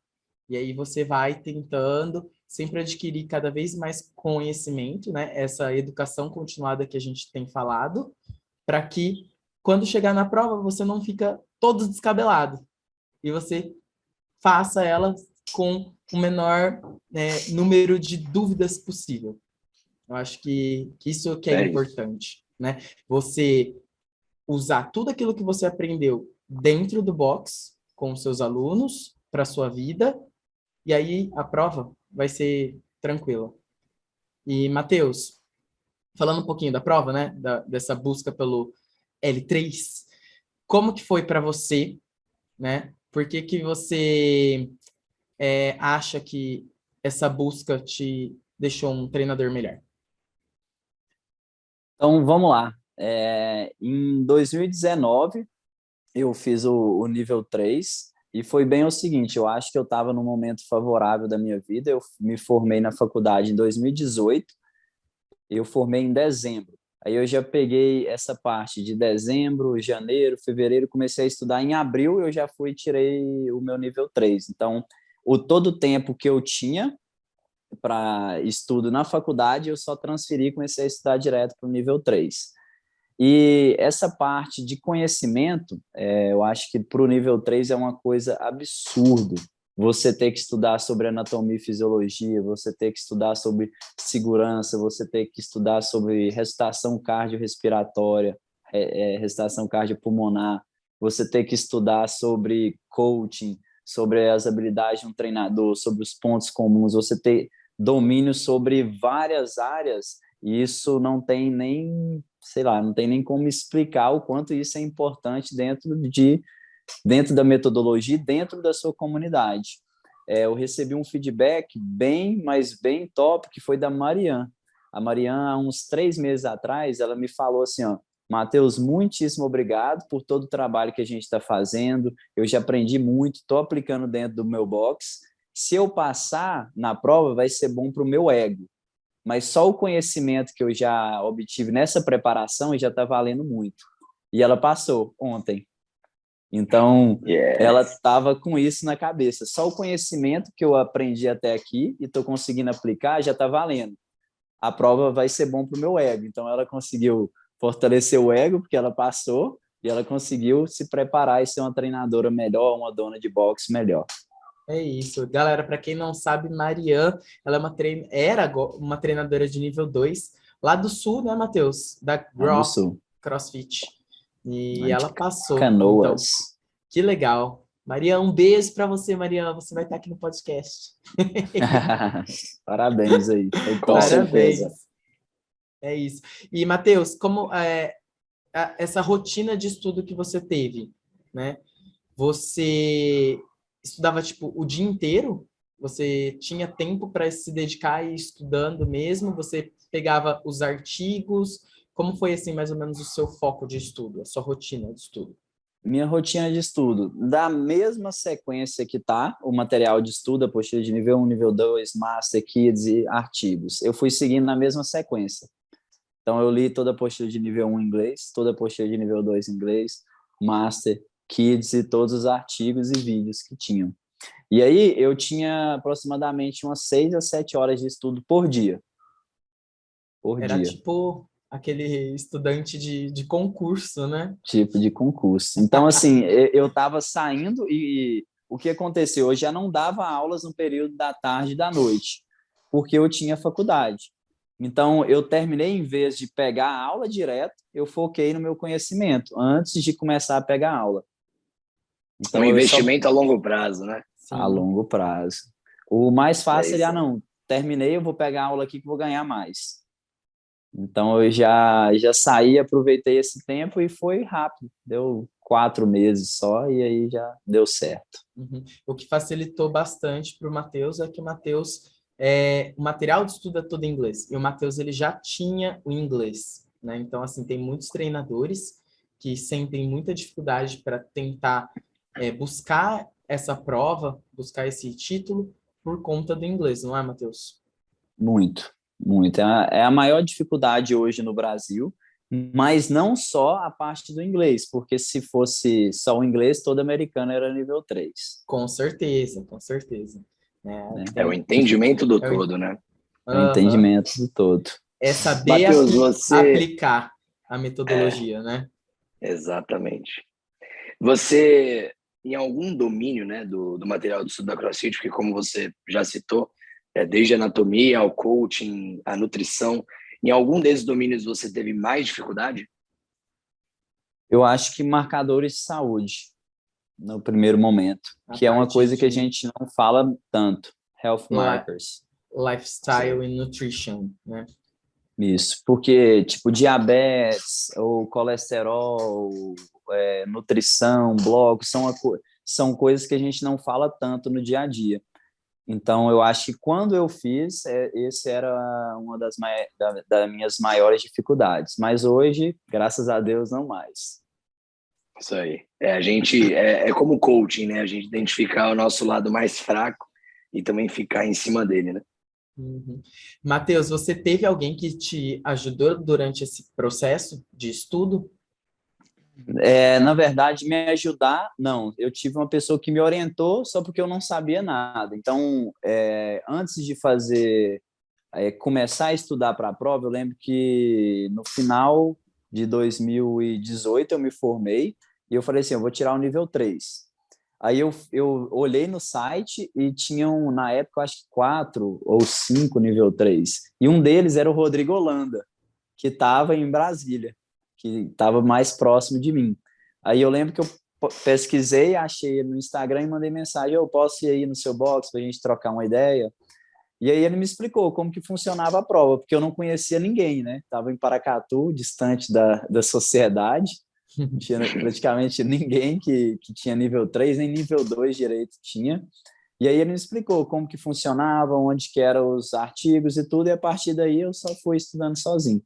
A: E aí você vai tentando sempre adquirir cada vez mais conhecimento, né? Essa educação continuada que a gente tem falado, para que quando chegar na prova você não fica todo descabelado e você faça ela com o menor, né, número de dúvidas possível. Eu acho que isso que é importante, né? Você usar tudo aquilo que você aprendeu dentro do box com os seus alunos para sua vida, e aí a prova vai ser tranquila. E, Matheus, falando um pouquinho da prova, né, dessa busca pelo L3, como que foi para você, né? Por que que você acha que essa busca te deixou um treinador melhor?
B: Então, vamos lá. Em 2019, eu fiz o nível 3 e foi bem o seguinte, eu acho que eu estava num momento favorável da minha vida, eu me formei na faculdade em 2018, eu formei em dezembro. Aí eu já peguei essa parte de dezembro, janeiro, fevereiro, comecei a estudar. Em abril eu já fui e tirei o meu nível 3. Então, todo o tempo que eu tinha para estudo na faculdade, eu só transferi e comecei a estudar direto para o nível 3. E essa parte de conhecimento, eu acho que para o nível 3 é uma coisa absurda. Você ter que estudar sobre anatomia e fisiologia, você ter que estudar sobre segurança, você ter que estudar sobre ressuscitação cardiorrespiratória, ressuscitação cardiopulmonar, você ter que estudar sobre coaching, sobre as habilidades de um treinador, sobre os pontos comuns, você ter domínio sobre várias áreas, e isso não tem nem, sei lá, não tem nem como explicar o quanto isso é importante dentro da metodologia, dentro da sua comunidade. Eu recebi um feedback bem, mas bem top, que foi da Marian. A Marian, há uns 3 meses atrás, ela me falou assim, ó, Matheus, muitíssimo obrigado por todo o trabalho que a gente está fazendo, eu já aprendi muito, estou aplicando dentro do meu box, se eu passar na prova, vai ser bom para o meu ego, mas só o conhecimento que eu já obtive nessa preparação já está valendo muito. E ela passou ontem. Então, ela estava com isso na cabeça. Só o conhecimento que eu aprendi até aqui e estou conseguindo aplicar já está valendo. A prova vai ser bom para o meu ego. Então, ela conseguiu fortalecer o ego, porque ela passou, e ela conseguiu se preparar e ser uma treinadora melhor, uma dona de boxe melhor.
A: É isso. Galera, para quem não sabe, Marian, ela era uma treinadora de nível 2, lá do sul, né, Matheus? Da
B: Do
A: Raw
B: Sul.
A: CrossFit. E ela passou. Então,
B: Canoas.
A: que legal. Marian, um beijo para você, Marian. Você vai estar aqui no podcast.
B: Parabéns aí. Foi top.
C: Com certeza.
A: Parabéns. É isso. E, Matheus, como essa rotina de estudo que você teve, né? Você estudava, tipo, o dia inteiro? Você tinha tempo para se dedicar e ir estudando mesmo? Você pegava os artigos? Como foi, assim, mais ou menos o seu foco de estudo, a sua rotina de estudo?
B: Minha rotina de estudo, da mesma sequência que tá, o material de estudo, apostila de nível 1, nível 2, Master, Kids e artigos. Eu fui seguindo na mesma sequência. Então, eu li toda a apostila de nível 1 em inglês, toda a apostila de nível 2 em inglês, Master, Kids e todos os artigos e vídeos que tinham. E aí, eu tinha aproximadamente umas 6 a 7 horas de estudo por dia.
A: Era tipo aquele estudante de concurso, né?
B: Tipo de concurso. Então, assim, eu estava saindo e o que aconteceu? Eu já não dava aulas no período da tarde e da noite, porque eu tinha faculdade. Então, eu terminei, em vez de pegar a aula direto, eu foquei no meu conhecimento antes de começar a pegar a aula.
C: Um
B: Então,
C: investimento a longo prazo, né?
B: a
A: Sim.
B: longo prazo. O mais fácil seria,
C: isso.
B: não, terminei, eu vou pegar a aula aqui que vou ganhar mais. Então, eu já saí, aproveitei esse tempo e foi rápido. Deu 4 meses só e aí já deu certo.
A: Uhum. O que facilitou bastante para o Matheus é que o Matheus, o material de estudo é todo em inglês. E o Matheus, ele já tinha o inglês, né? Então, assim, tem muitos treinadores que sentem muita dificuldade para tentar buscar essa prova, buscar esse título por conta do inglês, não é, Matheus?
B: Muito, muito. É a maior dificuldade hoje no Brasil, mas não só a parte do inglês, porque se fosse só o inglês, todo americano era nível 3,
A: Com certeza, com certeza.
B: né?
C: É o
A: Tem,
C: entendimento do
A: é o-
C: todo, né?
B: O
A: Aham.
B: entendimento do todo.
A: É saber
C: Matheus, você...
A: aplicar a
C: É,
A: metodologia, né?
C: exatamente. Você, em algum domínio, né, do material do estudo da CrossFit, porque como você já citou, desde a anatomia ao coaching, a nutrição, em algum desses domínios você teve mais dificuldade?
B: Eu acho que marcadores de saúde, no primeiro momento,
A: A
B: que é uma
A: parte
B: coisa que a
A: de
B: gente não fala tanto, health
A: li-
B: markers.
A: lifestyle e nutrition, né?
B: Isso, porque, tipo, diabetes, ou colesterol, nutrição, bloco, são coisas que a gente não fala tanto no dia a dia. Então, eu acho que quando eu fiz, esse era uma das minhas maiores dificuldades. Mas hoje, graças a Deus, não mais.
C: Isso aí. A gente é como coaching, né? A gente identificar o nosso lado mais fraco e também ficar em cima dele, né?
A: Uhum. Matheus, você teve alguém que te ajudou durante esse processo de estudo?
B: Na verdade, me ajudar, não. Eu tive uma pessoa que me orientou só porque eu não sabia nada. Então, antes de começar a estudar para a prova, eu lembro que no final de 2018 eu me formei e eu falei assim, eu vou tirar o nível 3. Aí eu olhei no site e tinham, na época, eu acho que 4 ou 5 nível 3. E um deles era o Rodrigo Holanda, que estava em Brasília, que estava mais próximo de mim. Aí eu lembro que eu pesquisei, achei ele no Instagram e mandei mensagem, eu posso ir aí no seu box para a gente trocar uma ideia? E aí ele me explicou como que funcionava a prova, porque eu não conhecia ninguém, né? Estava em Paracatu, distante da sociedade, não tinha praticamente ninguém que tinha nível 3 nem nível 2 direito tinha. E aí ele me explicou como que funcionava, onde que eram os artigos e tudo, e a partir daí eu só fui estudando sozinho.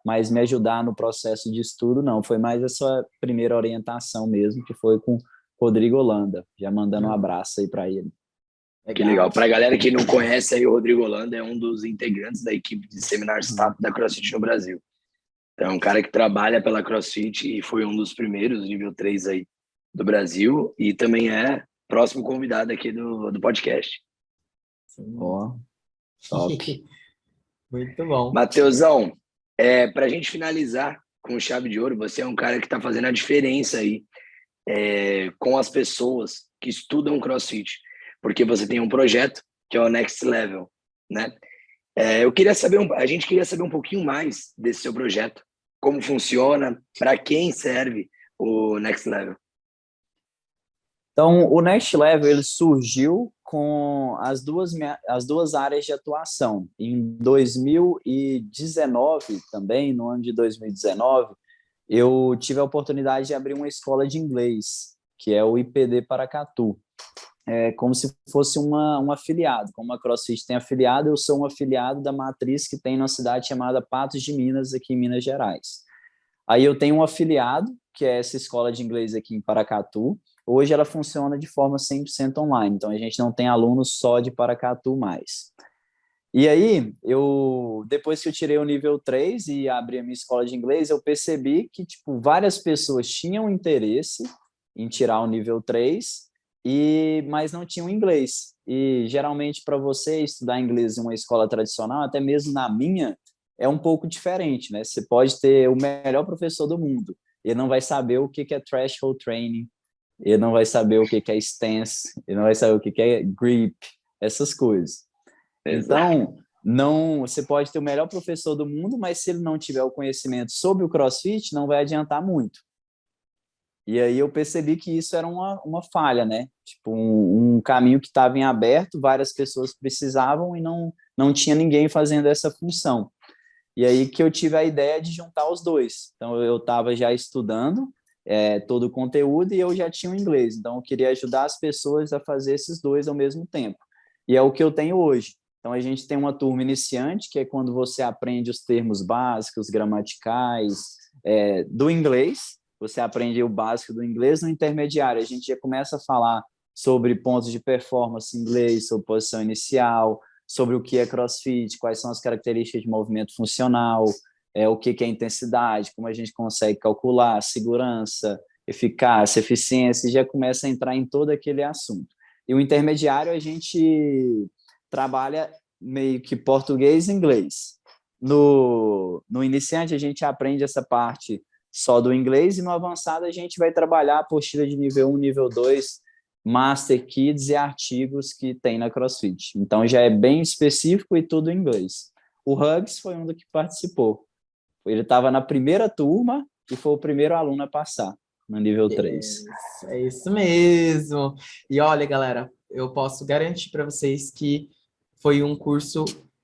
B: Mas me ajudar no processo de estudo, não. Foi mais essa primeira orientação mesmo, que foi com Rodrigo Holanda, já mandando um abraço aí para ele.
C: Que
A: Legal.
C: legal. Para a galera que não conhece, aí o Rodrigo Holanda é um dos integrantes da equipe de Seminar Staff da CrossFit no Brasil. Então, é um cara que trabalha pela CrossFit e foi um dos primeiros, nível 3 aí do Brasil, e também é próximo convidado aqui do podcast.
B: Ó, top.
A: Muito bom.
C: Mateusão, para a gente finalizar com chave de ouro, você é um cara que está fazendo a diferença aí com as pessoas que estudam CrossFit, porque você tem um projeto que é o Next Level, né? A gente queria saber um pouquinho mais desse seu projeto, como funciona, para quem serve o Next Level.
B: Então, o Next Level ele surgiu com as duas áreas de atuação. Em 2019, também, no ano de 2019, eu tive a oportunidade de abrir uma escola de inglês, que é o IPD Paracatu. É como se fosse um afiliado. Como a CrossFit tem afiliado, eu sou um afiliado da matriz que tem na cidade chamada Patos de Minas, aqui em Minas Gerais. Aí eu tenho um afiliado, que é essa escola de inglês aqui em Paracatu. Hoje ela funciona de forma 100% online, então a gente não tem alunos só de Paracatu mais. E aí, depois que eu tirei o nível 3 e abri a minha escola de inglês, eu percebi que tipo, várias pessoas tinham interesse em tirar o nível 3, mas não tinham inglês. E geralmente, para você estudar inglês em uma escola tradicional, até mesmo na minha, é um pouco diferente, né? Você pode ter o melhor professor do mundo, ele não vai saber o que é threshold training, ele não vai saber o que é stance, ele não vai saber o que é grip, essas coisas.
C: Exato.
B: Então, não, você pode ter o melhor professor do mundo, mas se ele não tiver o conhecimento sobre o CrossFit, não vai adiantar muito. E aí eu percebi que isso era uma falha, né? Tipo, um caminho que estava em aberto, várias pessoas precisavam e não tinha ninguém fazendo essa função. E aí que eu tive a ideia de juntar os dois. Então, eu estava já estudando todo o conteúdo e eu já tinha o inglês. Então, eu queria ajudar as pessoas a fazer esses dois ao mesmo tempo. E é o que eu tenho hoje. Então, a gente tem uma turma iniciante, que é quando você aprende os termos básicos, gramaticais, do inglês. Você aprende o básico do inglês. No intermediário, a gente já começa a falar sobre pontos de performance em inglês, sobre posição inicial, sobre o que é CrossFit, quais são as características de movimento funcional, o que é intensidade, como a gente consegue calcular, segurança, eficácia, eficiência, e já começa a entrar em todo aquele assunto. E o intermediário a gente trabalha meio que português e inglês. No iniciante a gente aprende essa parte só do inglês, e no avançado a gente vai trabalhar a apostila de nível 1, nível 2, Master Kids e artigos que tem na CrossFit. Então já é bem específico e tudo em inglês. O Hugs foi um do que participou. Ele estava na primeira turma e foi o primeiro aluno a passar no nível 3.
A: É isso mesmo. E olha, galera, eu posso garantir para vocês que foi um curso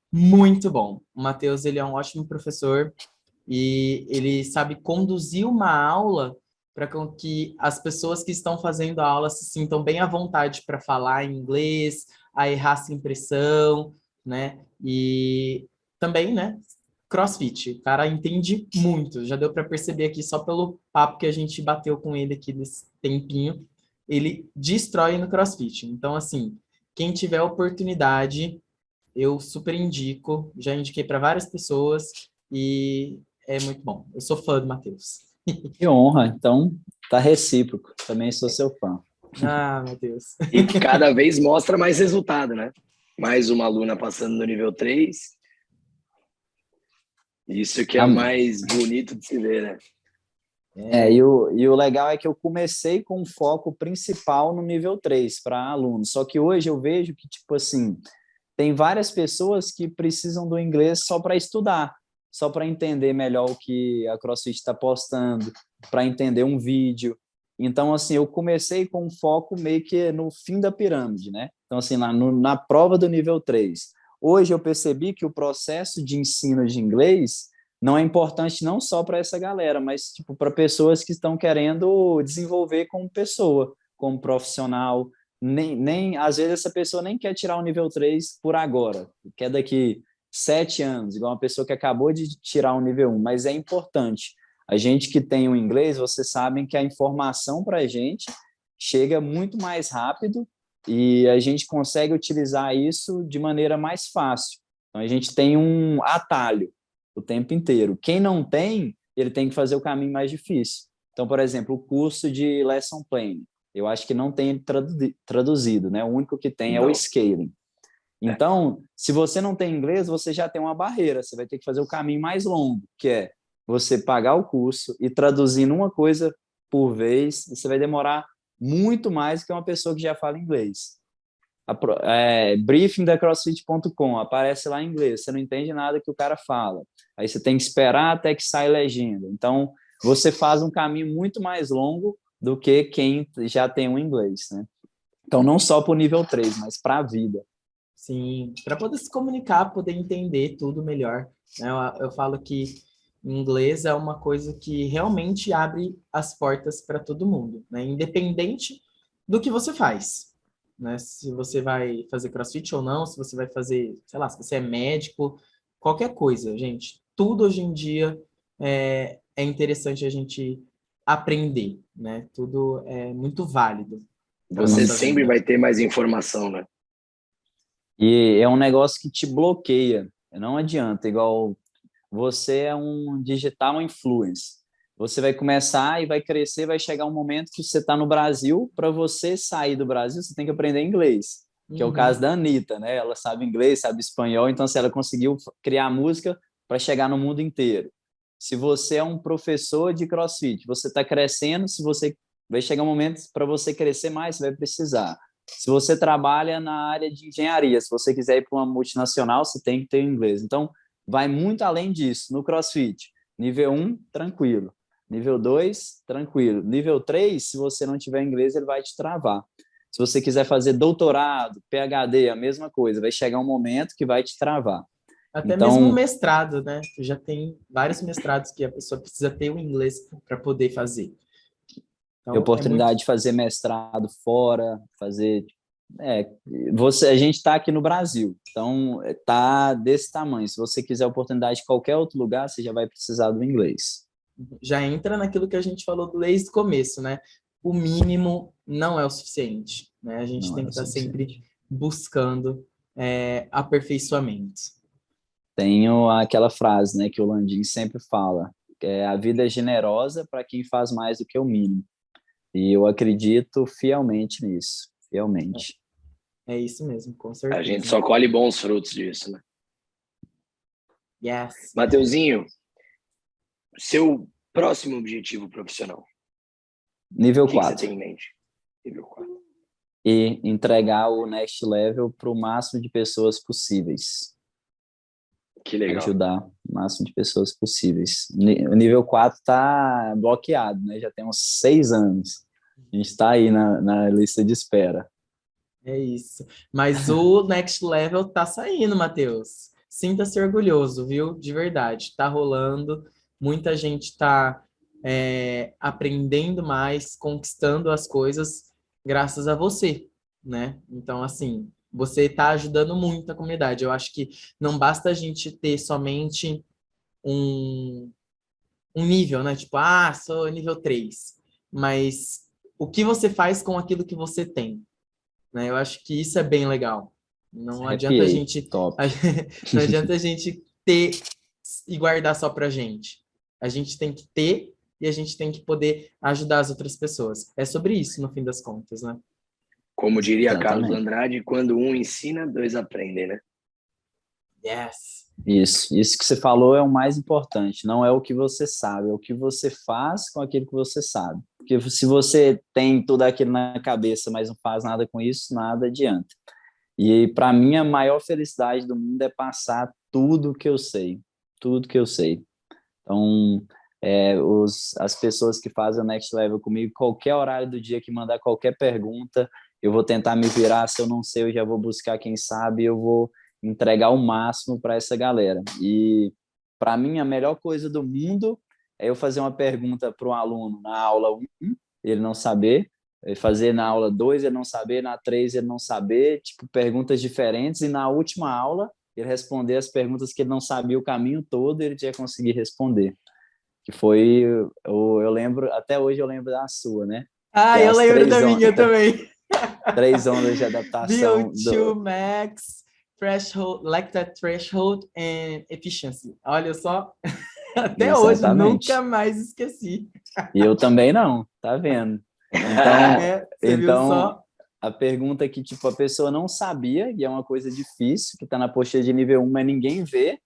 A: muito bom. O Matheus, ele é um ótimo professor e ele sabe conduzir uma aula para que as pessoas que estão fazendo a aula se sintam bem à vontade para falar em inglês, a errar sem pressão, né? E também, né? CrossFit, o cara entende muito, já deu para perceber aqui só pelo papo que a gente bateu com ele aqui nesse tempinho, ele destrói no CrossFit. Então, assim, quem tiver oportunidade, eu super indico, já indiquei para várias pessoas e é muito bom. Eu sou fã do Matheus.
B: Que honra, então tá recíproco, também sou seu fã.
A: Ah, meu Deus.
C: E cada vez mostra mais resultado, né? Mais uma aluna passando no nível 3. Isso que é mais bonito de se ver, né?
B: E o legal é que eu comecei com um foco principal no nível 3 para alunos, só que hoje eu vejo que, tipo assim, tem várias pessoas que precisam do inglês só para estudar, só para entender melhor o que a CrossFit está postando, para entender um vídeo. Então, assim, eu comecei com um foco meio que no fim da pirâmide, né? Então, assim, na prova do nível 3. Hoje eu percebi que o processo de ensino de inglês não é importante não só para essa galera, mas tipo para pessoas que estão querendo desenvolver como pessoa, como profissional. Nem às vezes essa pessoa nem quer tirar o nível 3 por agora, quer daqui 7 anos, igual uma pessoa que acabou de tirar o nível 1, mas é importante. A gente que tem o inglês, vocês sabem que a informação para a gente chega muito mais rápido e a gente consegue utilizar isso de maneira mais fácil. Então, a gente tem um atalho o tempo inteiro. Quem não tem, ele tem que fazer o caminho mais difícil. Então, por exemplo, o curso de Lesson Plan, eu acho que não tem traduzido, né? O único que tem é o Scaling. Então, se você não tem inglês, você já tem uma barreira, você vai ter que fazer o caminho mais longo, que é você pagar o curso e traduzindo uma coisa por vez, você vai demorar muito mais que uma pessoa que já fala inglês. Briefing da CrossFit.com, aparece lá em inglês, você não entende nada que o cara fala. Aí você tem que esperar até que saia legenda. Então, você faz um caminho muito mais longo do que quem já tem o inglês, né? Então, não só para o nível 3, mas para a vida.
A: Sim, para poder se comunicar, poder entender tudo melhor. Né? Eu falo que inglês é uma coisa que realmente abre as portas para todo mundo, né? Independente do que você faz, né? Se você vai fazer CrossFit ou não, se você vai fazer, sei lá, se você é médico, qualquer coisa, gente. Tudo hoje em dia é interessante a gente aprender, né? Tudo é muito válido.
C: Você sempre vai ter mais informação, né?
B: E é um negócio que te bloqueia. Não adianta, igual você é um digital influencer. Você vai começar e vai crescer, vai chegar um momento que você está no Brasil, para você sair do Brasil, você tem que aprender inglês, que é o caso da Anitta, né? Ela sabe inglês, sabe espanhol, então se ela conseguiu criar música para chegar no mundo inteiro. Se você é um professor de CrossFit, você está crescendo, se você vai chegar um momento para você crescer mais, você vai precisar. Se você trabalha na área de engenharia, se você quiser ir para uma multinacional, você tem que ter inglês. Então, vai muito além disso. No CrossFit, nível 1, tranquilo. Nível 2, tranquilo. Nível 3, se você não tiver inglês, ele vai te travar. Se você quiser fazer doutorado, PhD, a mesma coisa. Vai chegar um momento que vai te travar.
A: Até
B: então,
A: mesmo mestrado, né? Já tem vários mestrados que a pessoa precisa ter o inglês para poder fazer.
B: Então, oportunidade de fazer mestrado fora, fazer... a gente está aqui no Brasil, então está desse tamanho. Se você quiser oportunidade de qualquer outro lugar, você já vai precisar do inglês.
A: Já entra naquilo que a gente falou desde o começo, né? O mínimo não é o suficiente, né? A gente tem que estar sempre buscando aperfeiçoamento.
B: Tenho aquela frase, né, que o Landim sempre fala, que é: a vida é generosa para quem faz mais do que o mínimo. E eu acredito fielmente nisso, fielmente.
A: É isso mesmo, com
C: A
A: certeza.
C: gente só colhe bons frutos disso, né?
A: Yes.
C: Mateuzinho, seu próximo objetivo profissional,
B: Nível
C: o que você
B: 4.
C: tem em mente? Nível 4.
B: E entregar o next level para o máximo de pessoas possíveis.
C: Que legal.
B: Ajudar o máximo de pessoas possíveis. O nível 4 está bloqueado, né? Já tem uns 6 anos. A gente está aí na lista de espera.
A: É isso. Mas o next level tá saindo, Matheus. Sinta-se orgulhoso, viu? De verdade. Tá rolando. Muita gente tá aprendendo mais, conquistando as coisas graças a você, né? Então, assim, você tá ajudando muito a comunidade. Eu acho que não basta a gente ter somente um, um nível, né? Tipo, sou nível 3. Mas o que você faz com aquilo que você tem? Né? Eu acho que isso é bem legal. Não adianta a
B: Arrepiei.
A: gente,
B: Top.
A: não adianta a gente ter e guardar só pra gente. A gente tem que ter e a gente tem que poder ajudar as outras pessoas. É sobre isso, no fim das contas, né?
C: Como diria Carlos
B: Exatamente.
C: Andrade, quando um ensina, dois aprendem, né?
A: Yes.
B: Isso que você falou é o mais importante. Não é o que você sabe, é o que você faz com aquilo que você sabe. Porque se você tem tudo aquilo na cabeça, mas não faz nada com isso, nada adianta. E para mim a maior felicidade do mundo é passar tudo que eu sei, tudo que eu sei. Então, as pessoas que fazem o Next Level comigo, qualquer horário do dia que mandar qualquer pergunta, eu vou tentar me virar. Se eu não sei, eu já vou buscar quem sabe, eu vou entregar o máximo para essa galera. E para mim a melhor coisa do mundo é eu fazer uma pergunta para um aluno na aula 1, ele não saber, fazer na aula 2 ele não saber, na 3 ele não saber, tipo, perguntas diferentes, e na última aula ele responder as perguntas que ele não sabia o caminho todo, ele já conseguir responder. Que foi, eu lembro, até hoje eu lembro da sua, né? Que é
A: Eu
B: as
A: lembro da minha também.
B: 3 ondas de adaptação
A: VO2 max, threshold, lactate threshold and efficiency. Olha só, até hoje nunca
B: Exatamente.
A: mais esqueci.
B: E eu também não, tá vendo? Então,
A: Você viu só?
B: a pergunta que tipo a pessoa não sabia, e é uma coisa difícil, que está na postura de nível 1, mas ninguém vê,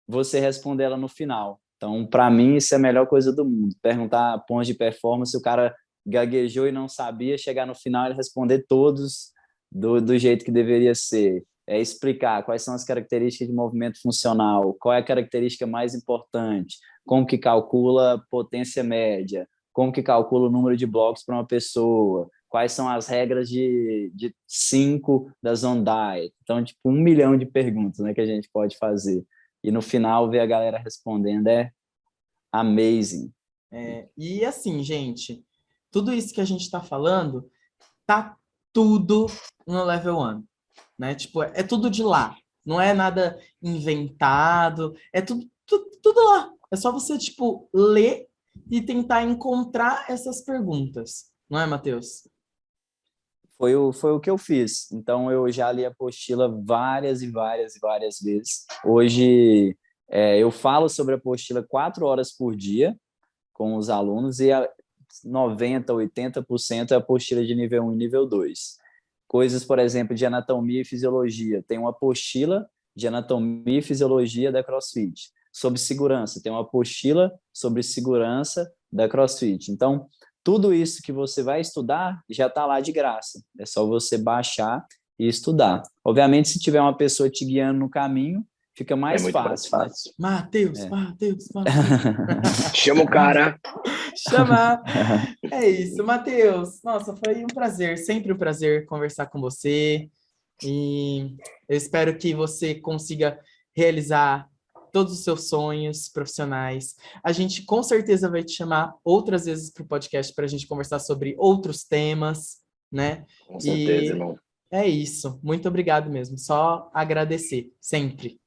B: você responder ela no final. Então, para mim, isso é a melhor coisa do mundo. Perguntar pontos de performance, o cara gaguejou e não sabia, chegar no final e responder todos do jeito que deveria ser. É explicar quais são as características de movimento funcional, qual é a característica mais importante, como que calcula potência média, como que calcula o número de blocos para uma pessoa, quais são as regras de 5 da Zone Diet. Então, tipo, 1 milhão de perguntas, né, que a gente pode fazer. E no final ver a galera respondendo é amazing.
A: E assim, gente, tudo isso que a gente está falando, tá tudo no level 1, né? Tipo, é tudo de lá. Não é nada inventado, é tudo lá. É só você, tipo, ler e tentar encontrar essas perguntas. Não é, Matheus?
B: Foi o que eu fiz. Então, eu já li a apostila várias e várias e várias vezes. Hoje, eu falo sobre a apostila 4 horas por dia com os alunos, e 90%, 80% é a apostila de nível 1 e nível 2. Coisas, por exemplo, de anatomia e fisiologia. Tem uma apostila de anatomia e fisiologia da CrossFit. Sobre segurança, tem uma apostila sobre segurança da CrossFit. Então, tudo isso que você vai estudar já está lá de graça. É só você baixar e estudar. Obviamente, se tiver uma pessoa te guiando no caminho, fica mais
C: muito
B: fácil.
C: mais fácil.
A: Matheus.
C: Chama o cara.
A: Chamar. É isso, Matheus. Nossa, foi um prazer, sempre um prazer conversar com você. E eu espero que você consiga realizar todos os seus sonhos profissionais. A gente com certeza vai te chamar outras vezes para o podcast para a gente conversar sobre outros temas, né?
C: Com certeza,
A: E
C: irmão.
A: é isso. Muito obrigado mesmo. Só agradecer, sempre.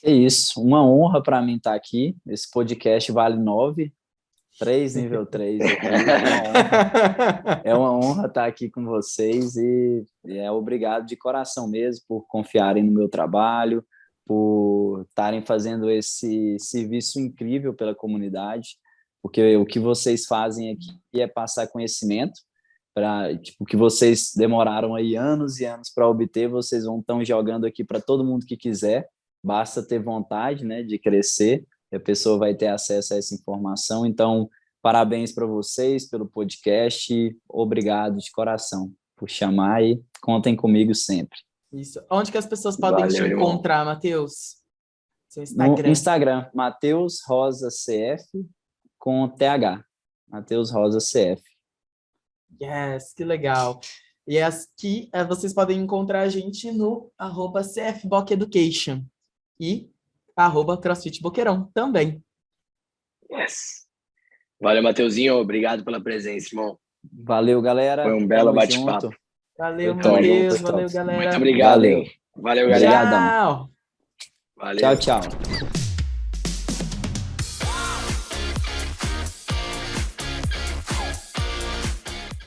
B: É isso. Uma honra para mim estar aqui. Esse podcast vale 9. 3, nível 3 aqui. É uma honra estar aqui com vocês e obrigado de coração mesmo por confiarem no meu trabalho, por estarem fazendo esse serviço incrível pela comunidade, porque o que vocês fazem aqui é passar conhecimento para, tipo, que vocês demoraram aí anos e anos para obter, vocês vão estar jogando aqui para todo mundo que quiser, basta ter vontade, né, de crescer, a pessoa vai ter acesso a essa informação. Então, parabéns para vocês pelo podcast, obrigado de coração por chamar e contem comigo sempre.
A: Isso. Onde que as pessoas podem te encontrar, Matheus? Seu Instagram.
B: No Instagram, Matheus Rosa CF com TH. Matheus Rosa CF.
A: Yes, que legal. E aqui vocês podem encontrar a gente no @CFBocEducation e @CrossFitBoqueirão também.
C: Yes. Valeu, Mateuzinho. Obrigado pela presença, irmão.
B: Valeu, galera.
C: Foi um belo bate-papo.
A: Valeu, Matheus. Valeu, galera.
C: Muito obrigado, hein? Valeu, galera.
B: Obrigadão.
C: Valeu.
B: Tchau, tchau.